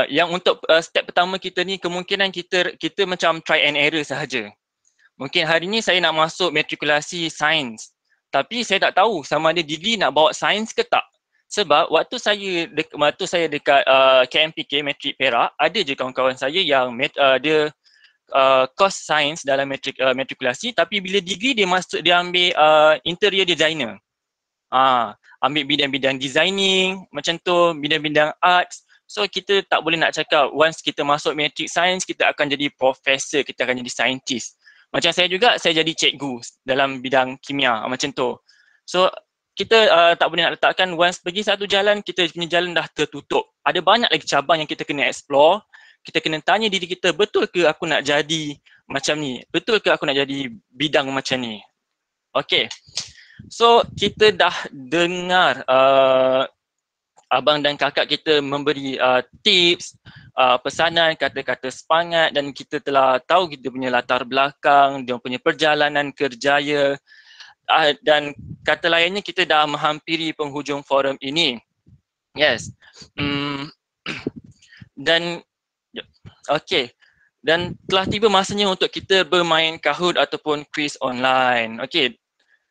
Yang untuk step pertama kita ni kemungkinan kita macam try and error sahaja. Mungkin hari ni saya nak masuk matrikulasi sains, tapi saya tak tahu sama ada degree nak bawa sains ke tak. Sebab waktu saya dekat KMPK Matrik Perak, ada je kawan-kawan saya yang dia course sains dalam matrikulasi, tapi bila degree dia ambil interior designer. Ambil bidang-bidang designing macam tu, bidang-bidang arts. So kita tak boleh nak cakap once kita masuk matrik sains kita akan jadi profesor, kita akan jadi scientist. Macam saya juga, saya jadi cikgu dalam bidang kimia macam tu. So kita tak boleh nak letakkan once pergi satu jalan, kita punya jalan dah tertutup. Ada banyak lagi cabang yang kita kena explore. Kita kena tanya diri kita, betul ke aku nak jadi macam ni? Betul ke aku nak jadi bidang macam ni? Okay. So kita dah dengar abang dan kakak kita memberi tips, pesanan, kata-kata semangat, dan kita telah tahu kita punya latar belakang, dia punya perjalanan kerjaya. Dan kata lainnya kita dah menghampiri penghujung forum ini. Yes. Dan okay. Dan telah tiba masanya untuk kita bermain Kahoot ataupun quiz online. Okay.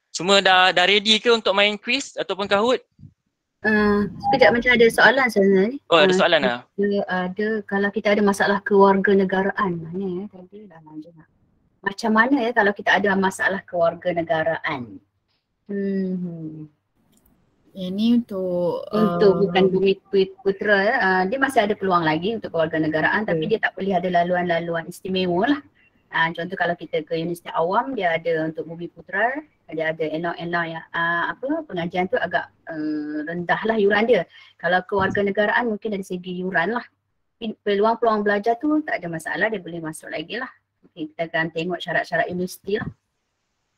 Semua dah ready ke untuk main quiz ataupun Kahoot? Sekejap, macam ada soalan sebenarnya. Oh, ada soalan lah. Ada kalau kita ada masalah kewarganegaraan. Mana tadi dah lanjut. Macam mana kalau kita ada masalah kewarganegaraan? Yang ni untuk bukan Bumi Putera, dia masih ada peluang lagi untuk kewarganegaraan, tapi dia tak boleh ada laluan-laluan istimewa lah. Contoh kalau kita ke Universiti Awam, dia ada untuk Bumi Putera, dia ada allowance yang pengajian tu agak rendah lah yuran dia. Kalau kewarganegaraan mungkin dari segi yuran lah. Peluang-peluang belajar tu tak ada masalah, dia boleh masuk lagi lah. Kita akan tengok syarat-syarat universiti lah.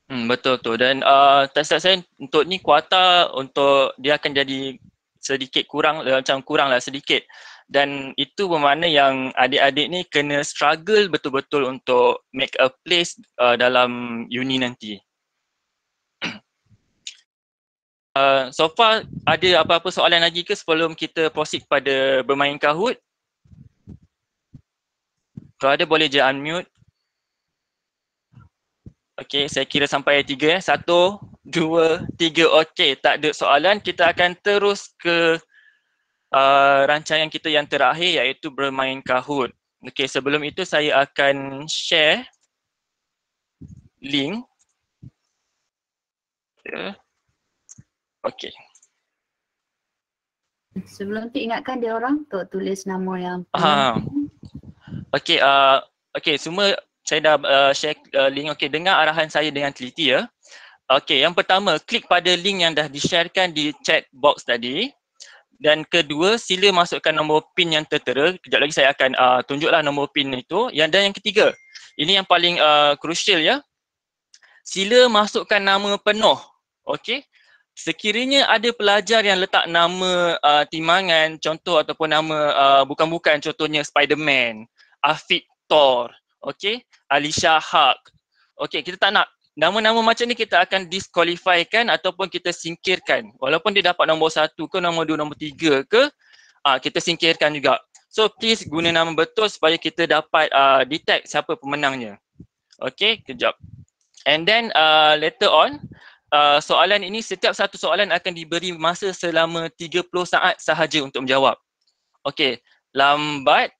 Betul tu, dan tersilap saya untuk ni kuota untuk dia akan jadi sedikit kurang, macam kurang lah sedikit, dan itu bermakna yang adik-adik ni kena struggle betul-betul untuk make a place dalam uni nanti. So far ada apa-apa soalan lagi ke sebelum kita proceed pada bermain Kahoot? Kalau ada boleh je unmute. Okey, saya kira sampai 3 1, 2, 3. Okey, tak ada soalan. Kita akan terus ke rancangan kita yang terakhir iaitu bermain Kahoot. Okey, sebelum itu saya akan share link. Okey. Sebelum tu ingatkan dia orang untuk tulis nama yang Okey, okey, semua saya dah share link. Okey, dengar arahan saya dengan teliti ya. Okey, yang pertama, klik pada link yang dah di-sharekan di chat box tadi. Dan kedua, sila masukkan nombor PIN yang tertera. Kejap lagi saya akan tunjuklah nombor PIN itu. Dan yang ketiga, ini yang paling crucial ya. Sila masukkan nama penuh. Okey. Sekiranya ada pelajar yang letak nama timangan, contoh ataupun nama bukan-bukan, contohnya Spiderman, Afiq Thor, okey, Alisha Haq. Okey, kita tak nak. Nama-nama macam ni kita akan disqualifykan ataupun kita singkirkan. Walaupun dia dapat nombor 1 ke, nombor 2, nombor 3 ke, kita singkirkan juga. So please guna nama betul supaya kita dapat detect siapa pemenangnya. Okey, kejap. And then later on, soalan ini, setiap satu soalan akan diberi masa selama 30 saat sahaja untuk menjawab. Okey, lambat,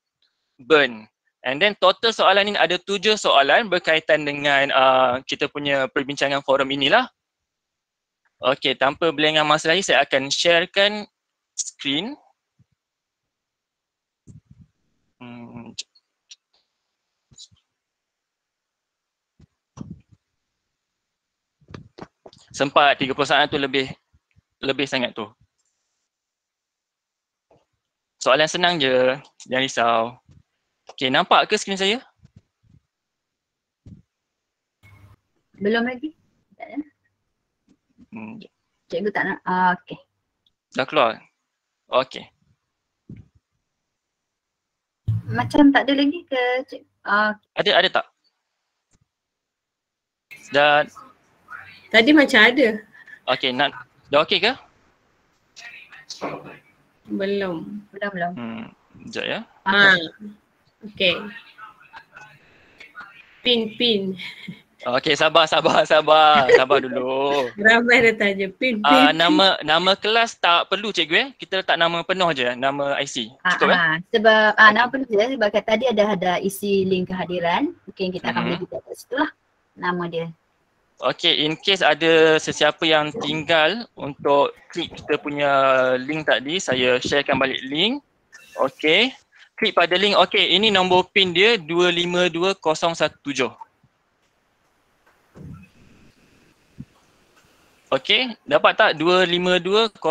burn. And then total soalan ini ada 7 soalan berkaitan dengan kita punya perbincangan forum inilah. Okey, tanpa berlengah masa lagi saya akan sharekan screen. Sempat 30 saat tu lebih sangat tu. Soalan senang je, jangan risau. Okey, nampak ke skrin saya? belum lagi. Tak ada. Cikgu tak nak. Okey. Dah keluar? Okey. Macam tak ada lagi ke cikgu? Ada tak? Dah. Tadi macam ada. Okey, dah okey ke? Belum. Sekejap ya. Okey. Pin. Okey, sabar dulu. Ramai dah tanya pin. Nama kelas tak perlu cikgu Kita letak nama penuh je, nama IC. Cukup Sebab nama penuh je sebab tadi ada isi link kehadiran. Mungkin kita akan boleh buka kat situ lah nama dia. Okey, in case ada sesiapa yang tinggal untuk klik kita punya link tadi, saya sharekan balik link. Okey, klik pada link. Okey, ini nombor PIN dia 252017. Okey, dapat tak 252017?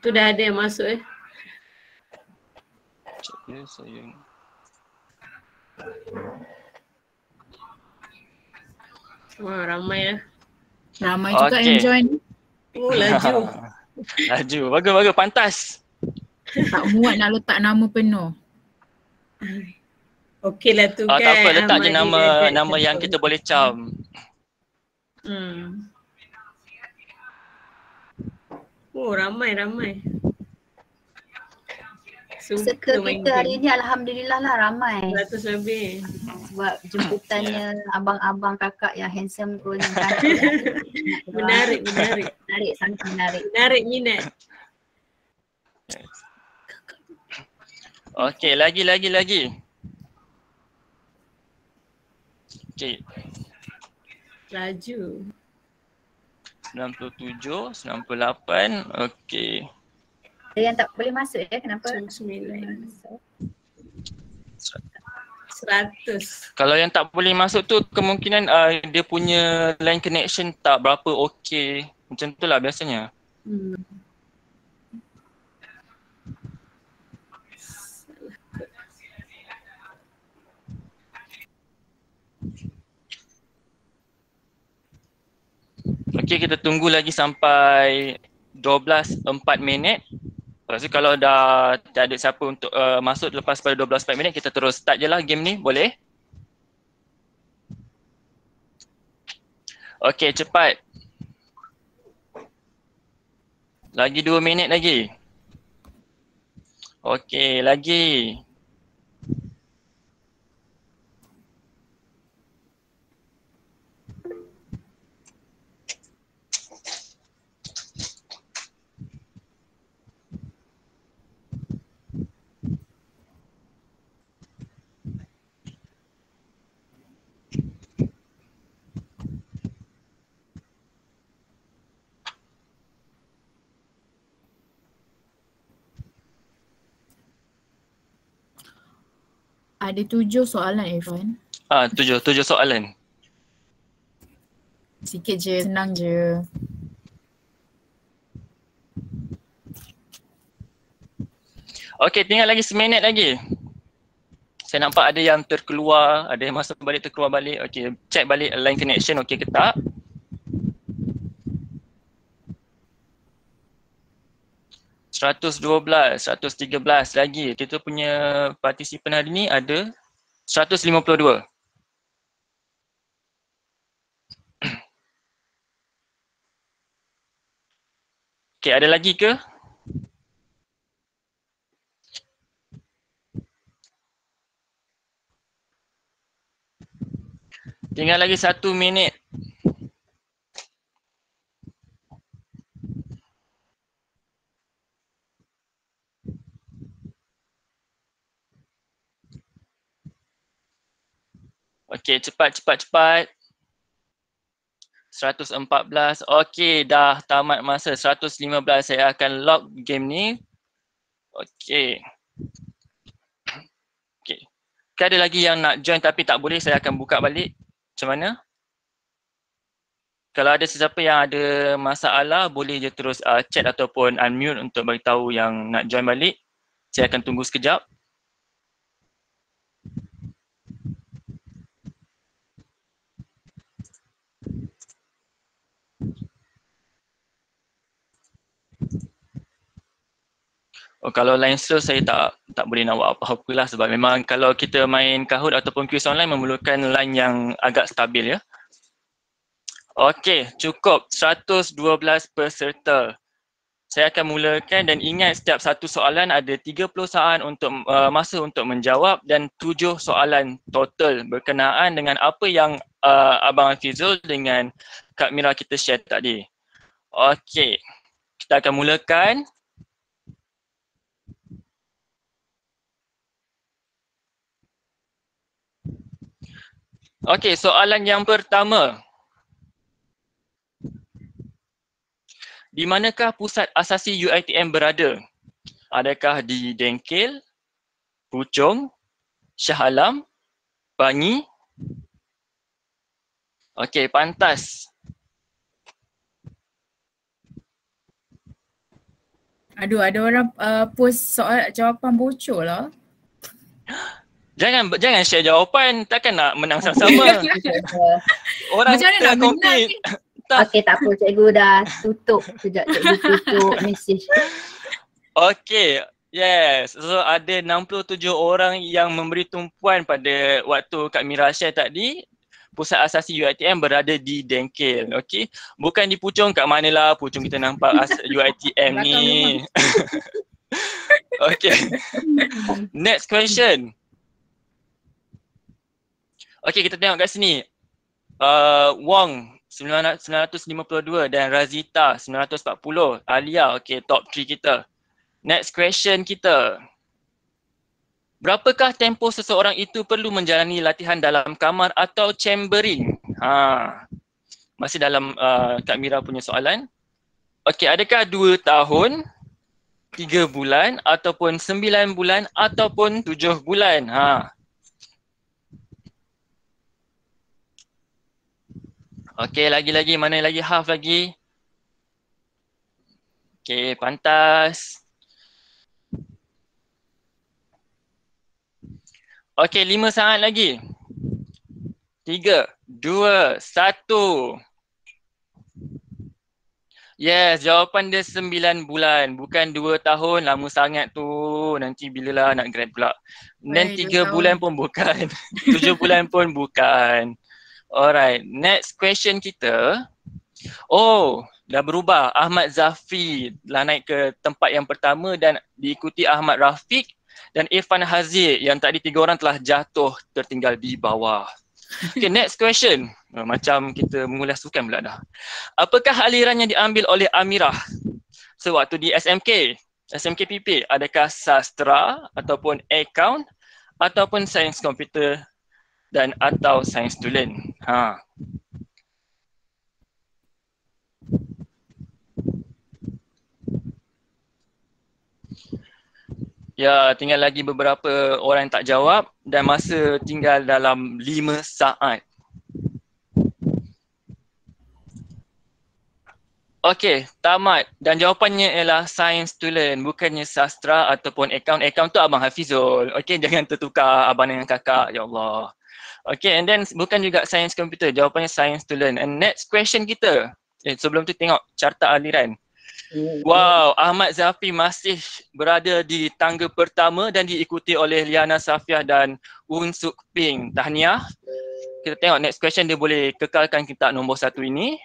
Tu dah ada yang masuk saya. Wah, ramai lah. Ramai juga yang join. Oh, laju. Laju, bagus, pantas. Tak muat nak letak nama penuh. Okey lah tu kan. Tak apa, letak je nama yang kita boleh cam. Oh, ramai. Peserta kita hari ni alhamdulillah lah ramai. 100 lebih. Sebab jemputannya abang-abang kakak yang handsome pun. Menarik. Sangat menarik. Menarik minat. Okey, lagi. Okay. Laju. 97, 98. Okay. Ada yang tak boleh masuk ya, kenapa? 99. 100. Kalau yang tak boleh masuk tu kemungkinan dia punya line connection tak berapa okay. Macam tu lah biasanya. Okay, kita tunggu lagi sampai 12.04 minit. Lepas tu kalau dah tak ada siapa untuk masuk lepas pada 12.04 minit, kita terus start je lah game ni, boleh? Okay, cepat. Lagi 2 minit lagi. Okay, lagi. Ada 7 soalan Irfan. 7 soalan. Sikit je, senang je. Okay, tinggal lagi seminit lagi. Saya nampak ada yang terkeluar, ada yang masuk balik terkeluar balik. Okay, check balik line connection okay ke tak. $112, 113 lagi. Kita punya partisipan hari ni ada 152. Okay, ada lagi ke? Tinggal lagi 1 minit. Okey, cepat. 114. Okey, dah tamat masa. 115. Saya akan lock game ni. Okey. Okey. Ada lagi yang nak join tapi tak boleh, saya akan buka balik. Macam mana? Kalau ada sesiapa yang ada masalah, boleh je terus chat ataupun unmute untuk beritahu yang nak join balik. Saya akan tunggu sekejap. Kalau line slow saya tak boleh nak buat apa-apa lah sebab memang kalau kita main Kahoot ataupun quiz online memerlukan line yang agak stabil ya. Okey, cukup 112 peserta. Saya akan mulakan dan ingat setiap satu soalan ada 30 saat untuk masa untuk menjawab dan 7 soalan total berkenaan dengan apa yang Abang Hafizul dengan Kak Mira kita share tadi. Okey, kita akan mulakan. Okey, soalan yang pertama. Di manakah pusat asasi UiTM berada? Adakah di Dengkil, Puchong, Shah Alam, Bangi? Okey, pantas. Aduh, ada orang post soal jawapan bocor lah. Jangan share jawapan, takkan nak menang sama-sama. Orang macam mana nak menang ni? Okey, tak apa, cikgu dah tutup. Sekejap cikgu tutup mesej. Okey, yes. So ada 67 orang yang memberi tumpuan pada waktu Kak Mira share tadi. Pusat asasi UiTM berada di Dengkil. Okey, bukan di Puchong. Kat manalah Puchong kita nampak UiTM ni. Okey. Next question. Okey, kita tengok kat sini. Wong 952 dan Razita 940. Alia, okey, top 3 kita. Next question kita. Berapakah tempoh seseorang itu perlu menjalani latihan dalam kamar atau chambering? Masih dalam Kak Mira punya soalan. Okey, adakah 2 tahun, 3 bulan ataupun 9 bulan ataupun 7 bulan? Okey, lagi-lagi mana lagi half lagi? Okey, pantas. Okey, 5 saat lagi. 3, 2, 1. Yes, jawapan dia 9 bulan. Bukan 2 tahun, lama sangat tu. Nanti bilalah nak grad pula. Dan 3 bulan pun bukan. 7 bulan pun bukan. Alright, next question kita. Oh, dah berubah. Ahmad Zafri dah naik ke tempat yang pertama dan diikuti Ahmad Rafiq dan Irfan Haziq yang tadi 3 orang telah jatuh tertinggal di bawah. Okay, next question. Macam kita mengulas sukan pula dah. Apakah aliran yang diambil oleh Amirah sewaktu di SMK? SMKPP, adakah sastra ataupun account ataupun sains komputer dan atau sains tulen? Ya, tinggal lagi beberapa orang yang tak jawab dan masa tinggal dalam 5 saat. Okey, tamat. Dan jawapannya ialah sains tulen, bukannya sastra ataupun akaun. Akaun tu Abang Hafizul. Okey, jangan tertukar abang dengan kakak. Ya Allah. Okey, and then bukan juga sains komputer. Jawapannya sains tulen. And next question kita. Sebelum tu tengok carta aliran. Wow, Ahmad Zafri masih berada di tangga pertama dan diikuti oleh Liana Safiah dan Un Suk Ping. Tahniah. Kita tengok next question, dia boleh kekalkan kita nombor 1 ini.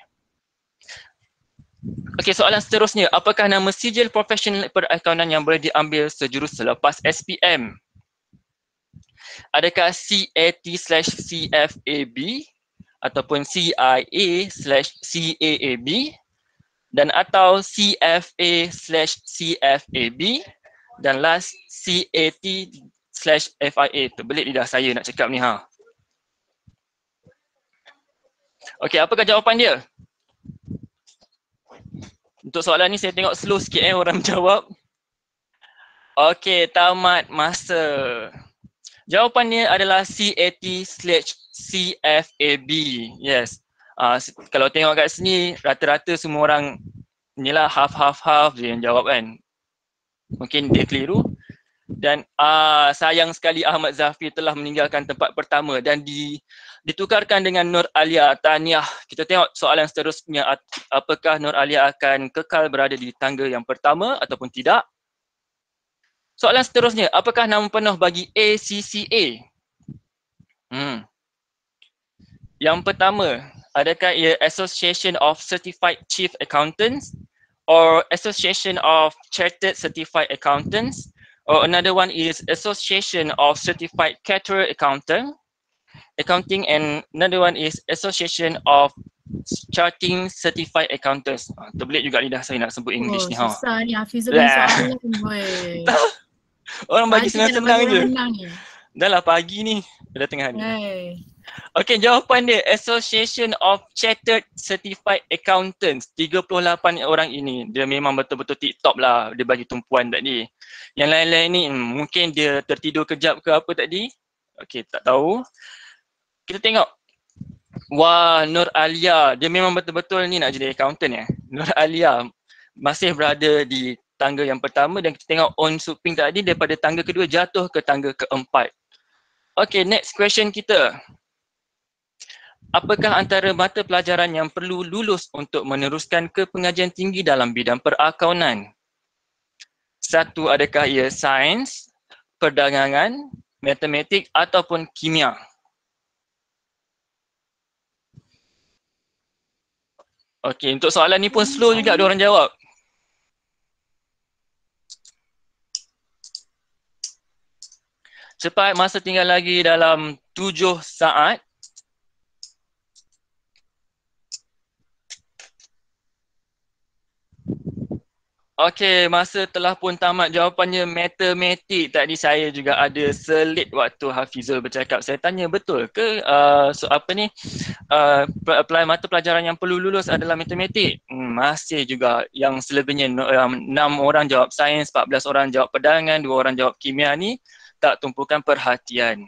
Okey, soalan seterusnya. Apakah nama sijil profesional perakaunan yang boleh diambil sejurus selepas SPM? Adakah CAT/CFAB ataupun CIA/CAAB dan atau CFA/CFAB dan last CAT/FIA? Terbelit lidah saya nak cakap ni Okey, apakah jawapan dia? Untuk soalan ni saya tengok slow sikit orang menjawab. Okey, tamat masa. Jawapannya adalah CAT/CFAB. Yes. Kalau tengok kat sini rata-rata semua orang inilah half je yang jawab kan. Mungkin dia keliru. Dan sayang sekali Ahmad Zafri telah meninggalkan tempat pertama dan ditukarkan dengan Nur Alia. Tahniah. Kita tengok soalan seterusnya. Apakah Nur Alia akan kekal berada di tangga yang pertama ataupun tidak? Soalan seterusnya. Apakah nama penuh bagi ACCA? Yang pertama, adakah ia Association of Certified Chief Accountants or Association of Chartered Certified Accountants, or another one is Association of Certified Caterer Accounting, and another one is Association of Charting Certified Accountants. Terbelit juga lidah saya nak sebut English ni. Susah ni Hafizul ni soalan. Orang bagi senang-senang je. Dah lah pagi ni, dah tengah hari. Okey, jawapan dia Association of Chartered Certified Accountants. 38 orang ini, dia memang betul-betul TikTok lah. Dia bagi tumpuan tadi. Yang lain-lain ni mungkin dia tertidur kejap ke apa tadi. Okey, tak tahu. Kita tengok. Wah, Nur Alia. Dia memang betul-betul ni nak jadi accountant Nur Alia masih berada di tangga yang pertama dan kita tengok On Suk Ping tadi daripada tangga kedua jatuh ke tangga keempat. Okey, next question kita. Apakah antara mata pelajaran yang perlu lulus untuk meneruskan ke pengajian tinggi dalam bidang perakaunan? 1, adakah ia sains, perdagangan, matematik ataupun kimia? Okey, untuk soalan ni pun slow juga diorang jawab. Cepat, masa tinggal lagi dalam 7 saat. Okey, masa telah pun tamat. Jawapannya matematik. Tadi saya juga ada selit waktu Hafizul bercakap. Saya tanya betul ke mata pelajaran yang perlu lulus adalah matematik? Masih juga yang selebihnya 6 orang jawab sains, 14 orang jawab pedangan, 2 orang jawab kimia ni tak tumpukan perhatian.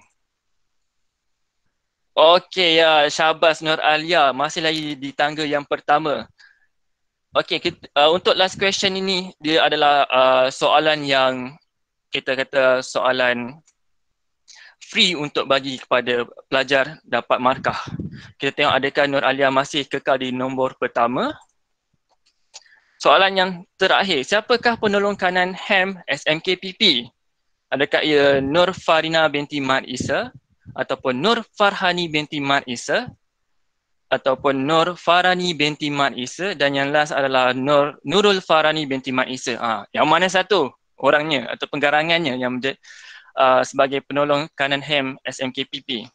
Okey ya, syabas Nur Alia. Masih lagi di tangga yang pertama. Okey, untuk last question ini dia adalah soalan yang kita kata soalan free untuk bagi kepada pelajar dapat markah. Kita tengok adakah Nur Alia masih kekal di nombor pertama. Soalan yang terakhir, siapakah penolong kanan HAM SMKPP? Adakah ia Nur Farina binti Mat Isa ataupun Nur Farhani binti Mat Isa ataupun Nur Farani binti Mat Isa, dan yang last adalah Nurul Farani binti Mat Isa. Yang mana satu orangnya atau penggarangannya yang sebagai penolong kanan HAM SMKPP?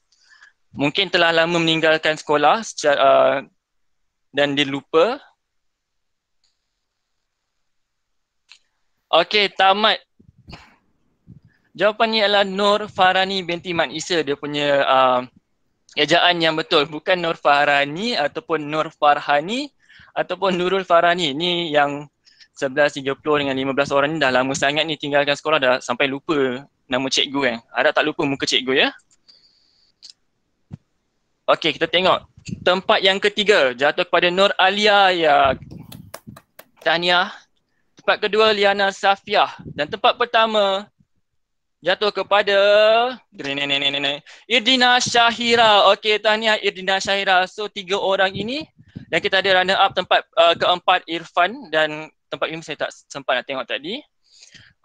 Mungkin telah lama meninggalkan sekolah dan dia lupa. Okey, tamat. Jawapannya adalah Nur Farani binti Mat Isa. Dia punya ejaan yang betul, bukan Nur Farhani ataupun Nur Farhani ataupun Nurul Farhani. Ni yang 11.30 dengan 15 orang ni dah lama sangat ni tinggalkan sekolah, dah sampai lupa nama cikgu kan. Harap tak lupa muka cikgu ya. Okey, kita tengok tempat yang ketiga jatuh kepada Nur Alia ya. Tahniah. Tempat kedua Liana Safiah, dan tempat pertama jatuh kepada Irdina Syahira. Okey, tahniah Irdina Syahira. So 3 orang ini, dan kita ada runner up tempat keempat Irfan, dan tempat ini saya tak sempat nak tengok tadi.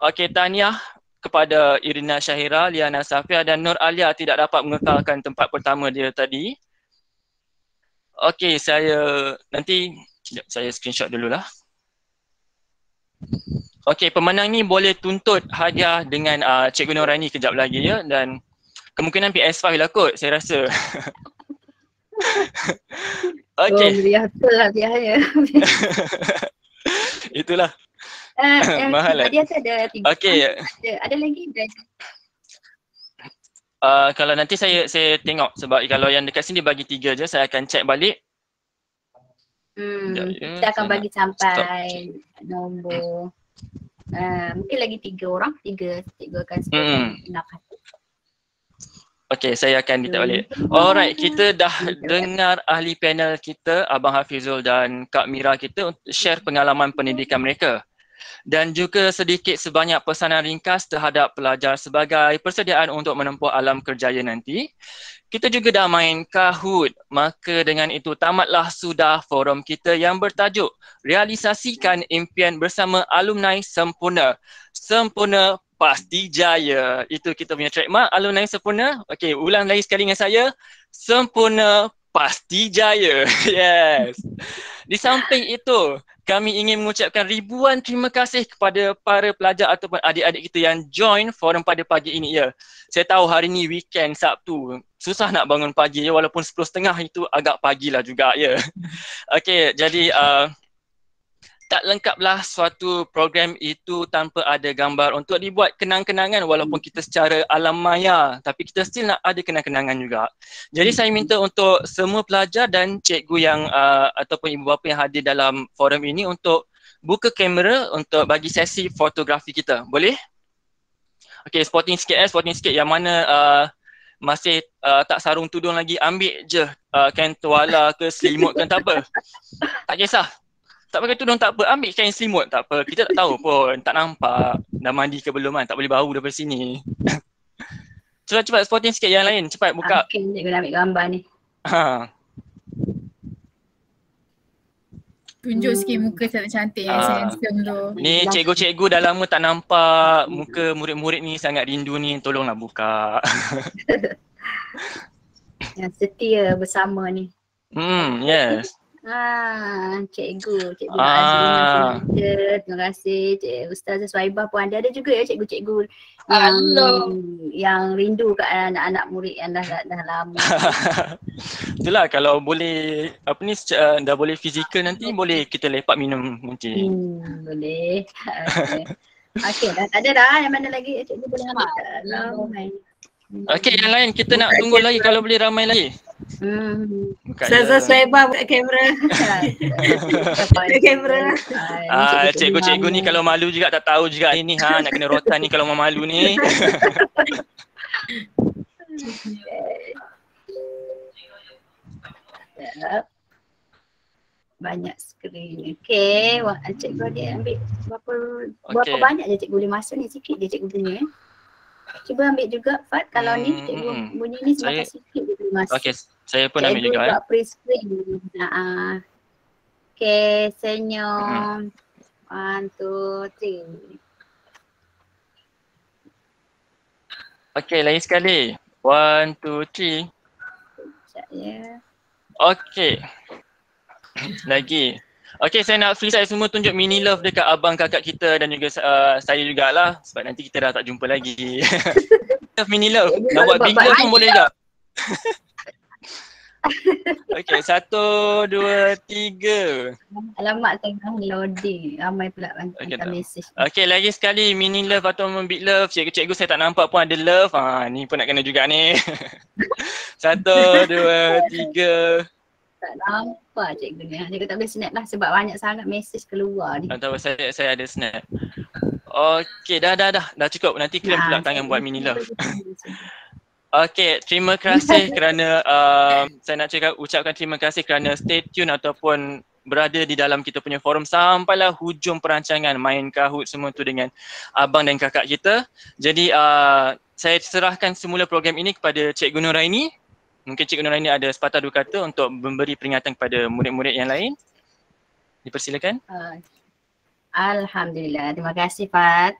Okey, tahniah kepada Irdina Syahira, Liana Safia dan Nur Alia tidak dapat mengekalkan tempat pertama dia tadi. Okey, saya screenshot dululah. Okey, pemenang ni boleh tuntut hadiah dengan Cikgu Noraini kejap lagi ya, dan kemungkinan PS5 lah kot saya rasa. Okey. Biasa lah biaya. Itulah. Mahal lah. Hadiah tu ada 3. Okey. Ada lagi? Kalau nanti saya tengok, sebab kalau yang dekat sini bagi 3 je, saya akan check balik. Kita akan bagi sampai nombor mungkin lagi 3 orang, 3 cikgu akan nak. Okey, saya akan detail balik. Alright, kita dah dengar ahli panel kita, Abang Hafizul dan Kak Mira kita untuk share pengalaman pendidikan mereka. Dan juga sedikit sebanyak pesanan ringkas terhadap pelajar sebagai persediaan untuk menempuh alam kerjaya nanti. Kita juga dah main Kahoot, maka dengan itu tamatlah sudah forum kita yang bertajuk Realisasikan Impian Bersama Alumni Sempurna. Sempurna pasti jaya. Itu kita punya trademark, alumni sempurna. Okey, ulang lagi sekali dengan saya. Sempurna pasti jaya. Yes. Di samping itu, kami ingin mengucapkan ribuan terima kasih kepada para pelajar ataupun adik-adik kita yang join forum pada pagi ini ya. Saya tahu hari ni weekend Sabtu, susah nak bangun pagi ya, walaupun 10.30 itu agak pagilah juga ya. Okey, jadi tak lengkaplah suatu program itu tanpa ada gambar untuk dibuat kenang-kenangan, walaupun kita secara alam maya tapi kita still nak ada kenang-kenangan juga. Jadi saya minta untuk semua pelajar dan cikgu yang ataupun ibu bapa yang hadir dalam forum ini untuk buka kamera untuk bagi sesi fotografi kita. Boleh? Okey, spotting sikit yang mana masih tak sarung tudung lagi, ambil je kain tuala ke selimut ke tak apa. Tak kisah. Tak pakai tudung tak apa, ambil kain selimut tak apa. Kita tak tahu pun, tak nampak dah mandi ke belum kan, tak boleh bau daripada sini. Cepat spotting sikit yang lain, cepat buka. Okay, cikgu nak ambil gambar ni. Tunjuk sikit muka cantik-cantik yang handsome tu. Ni cikgu-cikgu dah lama tak nampak muka murid-murid ni, sangat rindu ni, tolonglah buka. Yang setia bersama ni. Yes. Cikgu Azlina pun ada. Terima kasih. Ustazah Suhaibah pun ada. Ada juga ya cikgu-cikgu yang rindu kat anak-anak murid yang dah lama. Itulah kalau boleh dah boleh fizikal nanti boleh kita lepak minum nanti. Boleh. Okey, dah tak ada dah. Yang mana lagi cikgu boleh ambil ramai. Okey, yang lain kita nak tunggu lagi kalau boleh ramai lagi. Ustazah Suhaibah buka kamera. Buka kamera. Cikgu-cikgu ni kalau malu juga tak tahu juga ini nak kena rotan ni kalau malu ni. Banyak skrin. Okey, cikgu dia ambil berapa banyak je cikgu boleh masuk ni, sikit je cikgu punya. Cuba ambil juga Fat kalau ni cikgu bunyi ni semakin sikit je boleh masuk. Okey, saya pun ambil juga Cikgu pre-screen. Okey, senyum. 1, 2, 3. Okey, lagi sekali. 1, 2, 3. Sekejap ya. Okey. Lagi. Okey, saya nak free saya semua tunjuk mini love dekat abang kakak kita dan juga saya jugalah sebab nanti kita dah tak jumpa lagi. Mini love. Nak buat big love pun boleh tak? Okey, 1, 2, 3. Alamak tengah loading. Ramai pula hantar mesej. Okey, lagi sekali mini love atau big love. Cikgu-cikgu saya tak nampak pun ada love. Ni pun nak kena juga ni. 1, 2, 3. Tak nampak cikgu ni. Cikgu tak boleh snap lah sebab banyak sangat mesej keluar ni. Atau saya ada snap. Okey, dah cukup. Nanti kirim pula tangan buat mini love. Okey, terima kasih kerana saya nak ucapkan terima kasih kerana stay tune ataupun berada di dalam kita punya forum sampailah hujung perancangan main Kahoot semua tu dengan abang dan kakak kita. Jadi saya serahkan semula program ini kepada Cikgu Nuraini. Mungkin Cikgu Nuraini ada sepatah dua kata untuk memberi peringatan kepada murid-murid yang lain. Dipersilakan. Alhamdulillah. Terima kasih Fat.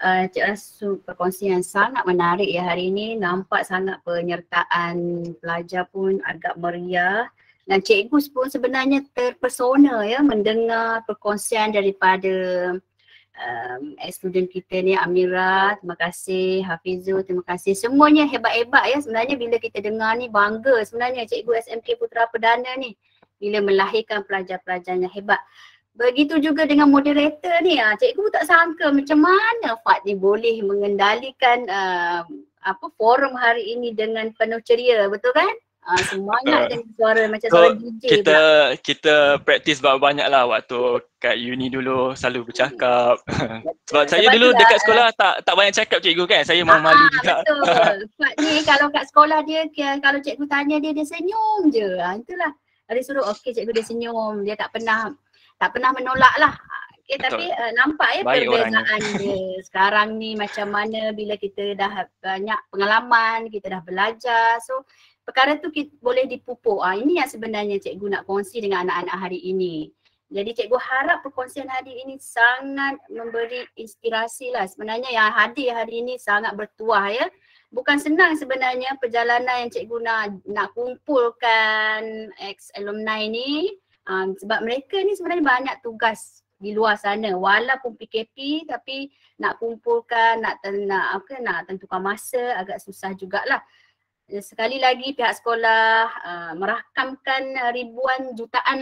Cik Rasu perkongsian sangat menarik ya hari ini. Nampak sangat penyertaan pelajar pun agak meriah. Dan cikgu pun sebenarnya terpesona ya mendengar perkongsian daripada student kita ni, Amira, terima kasih, Hafizul, terima kasih. Semuanya hebat-hebat ya sebenarnya bila kita dengar ni, bangga sebenarnya cikgu SMK Putra Perdana ni bila melahirkan pelajar-pelajarnya hebat. Begitu juga dengan moderator ni, cikgu tak sangka macam mana Fat ni boleh mengendalikan forum hari ini dengan penuh ceria, betul kan? Semangat dengan suara macam suara DJ kita praktis banyak lah waktu kat uni dulu selalu bercakap. Sebab saya dulu dekat sekolah tak banyak cakap cikgu kan, saya malu juga. Betul. Fat ni kalau kat sekolah dia kalau cikgu tanya dia senyum je. Itulah. Dia suruh okey cikgu dia senyum, dia tak pernah menolak lah. Okay, tapi nampak ya perbezaan dia sekarang ni macam mana bila kita dah banyak pengalaman, kita dah belajar. So perkara tu kita boleh dipupuk. Ini yang sebenarnya cikgu nak kongsi dengan anak-anak hari ini. Jadi cikgu harap perkongsian hari ini sangat memberi inspirasi lah. Sebenarnya yang hadir hari ini sangat bertuah ya. Bukan senang sebenarnya perjalanan yang cikgu nak kumpulkan ex-alumni ni. Sebab mereka ni sebenarnya banyak tugas di luar sana. Walaupun PKP tapi nak kumpulkan, nak tentukan masa agak susah jugalah. Sekali lagi pihak sekolah merakamkan jutaan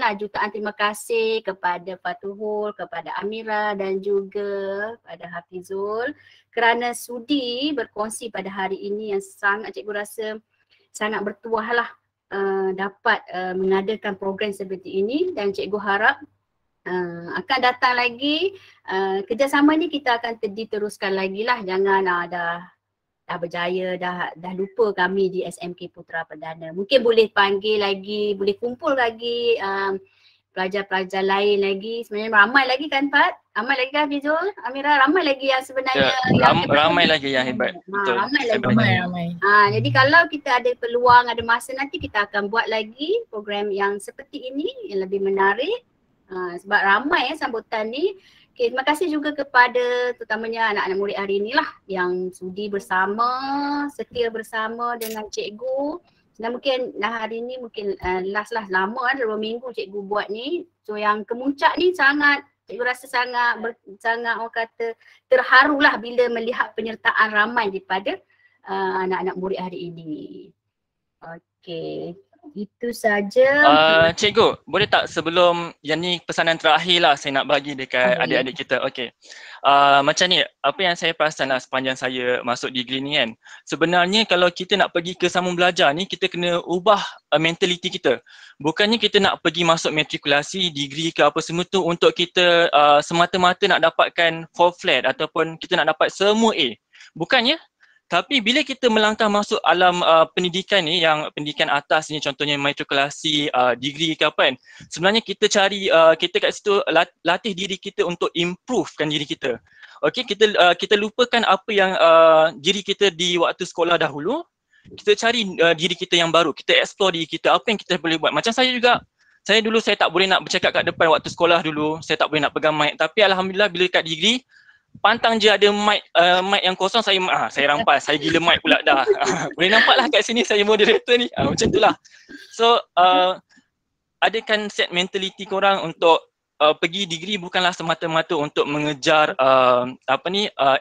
terima kasih kepada Fatuhul, kepada Amira dan juga pada Hafizul kerana sudi berkongsi pada hari ini yang sangat cikgu rasa sangat bertuah lah dapat mengadakan program seperti ini dan cikgu harap akan datang lagi kerjasama ni kita akan diteruskan lagi lah, jangan dah berjaya, dah lupa kami di SMK Putra Perdana. Mungkin boleh panggil lagi, boleh kumpul lagi pelajar-pelajar lain lagi. Sebenarnya ramai lagi kan Pat? Ramai lagi kan Fizul? Amira, ramai lagi yang sebenarnya ramai lagi yang hebat. Betul. Ramai. Jadi kalau kita ada peluang, ada masa nanti kita akan buat lagi program yang seperti ini yang lebih menarik. Sebab ramai sambutan ni. Okay, terima kasih juga kepada terutamanya anak-anak murid hari inilah yang sudi bersama, setia bersama dengan cikgu. Dan mungkin hari ni mungkin last lama kan 2 minggu cikgu buat ni. So yang kemuncak ni sangat, cikgu rasa sangat orang kata terharulah bila melihat penyertaan ramai daripada anak-anak murid hari ini. Okey. Itu saja. Cikgu, boleh tak sebelum yang ni pesanan terakhir lah saya nak bagi dekat adik-adik kita. Okey. Macam ni, apa yang saya perasan lah sepanjang saya masuk degree ni kan. Sebenarnya kalau kita nak pergi ke sambung belajar ni, kita kena ubah mentaliti kita. Bukannya kita nak pergi masuk matrikulasi, degree ke apa semua tu untuk kita semata-mata nak dapatkan 4 flat ataupun kita nak dapat semua A. Bukannya. Tapi bila kita melangkah masuk alam pendidikan ni, yang pendidikan atas ni contohnya matrikulasi, degree ke apa kan, sebenarnya kita cari, kita kat situ latih diri kita untuk improvekan diri kita. Okay, kita lupakan apa yang diri kita di waktu sekolah dahulu, kita cari diri kita yang baru, kita explore diri kita, apa yang kita boleh buat. Macam saya juga, saya dulu saya tak boleh nak bercakap kat depan waktu sekolah dulu, saya tak boleh nak pegang mic, tapi alhamdulillah bila kat degree, pantang je ada mic yang kosong, saya rampas, saya gila mic pula dah. Boleh nampak lah kat sini saya moderator ni, macam tu lah. So adakan set mentality korang untuk pergi degree bukanlah semata-mata untuk mengejar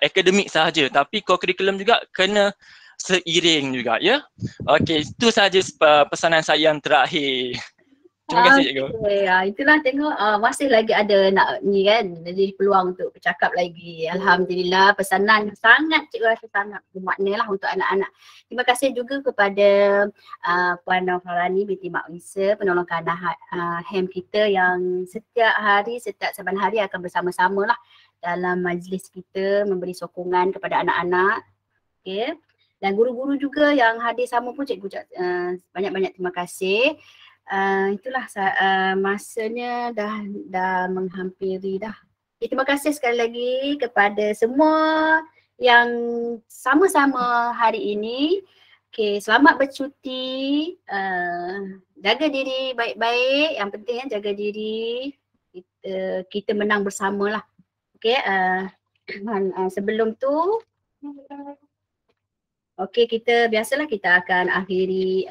akademik sahaja, tapi co-curriculum juga kena seiring juga, ya. Okey, itu sahaja pesanan saya yang terakhir. Terima kasih cikgu. Itulah tengok masih lagi ada nak ni kan, jadi peluang untuk bercakap lagi. Alhamdulillah pesanan sangat cikgu rasa sangat bermakna lah untuk anak-anak. Terima kasih juga kepada Puan Nurharani binti Mak Wisa, penolong kanan HEM kita yang setiap saban hari akan bersama-sama lah dalam majlis kita memberi sokongan kepada anak-anak. Okay. Dan guru-guru juga yang hadir sama pun cikgu ucap banyak-banyak terima kasih. Itulah masanya dah menghampiri dah. Terima kasih sekali lagi kepada semua yang sama-sama hari ini. Okay, selamat bercuti. Jaga diri baik-baik. Yang penting jaga diri. Kita menang bersamalah. Okay, sebelum tu okey, biasalah kita akan akhiri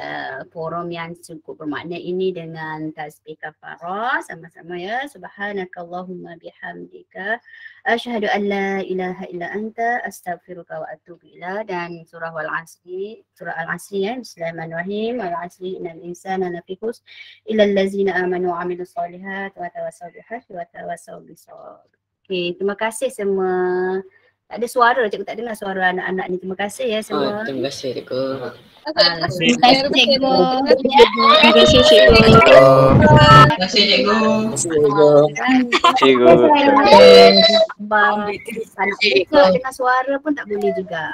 forum yang cukup bermakna ini dengan tasbih kafarah sama-sama ya. Subhanakallahumma bihamdika asyhadu an la ilaha illa anta astaghfiruka wa atubu ilaik. Dan surah Al-Asri ya. Bismillahirrahmanirrahim. Al-Asri innal insana lafi khusr illa allazina amanu wa amilus solihat wa tawassaw bil haqqi wa tawassaw bis sabr. Okey, terima kasih semua. Tak ada suara, cikgu tak dengar suara anak-anak ni. Terima kasih ya semua. Terima kasih cikgu. Terima kasih cikgu. Terima kasih cikgu. Terima kasih cikgu. Cikgu. Cikgu dengar suara pun tak boleh juga.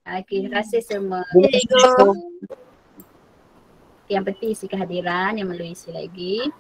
Okey, terima kasih semua. Yang penting isi kehadiran yang melalui isi lagi.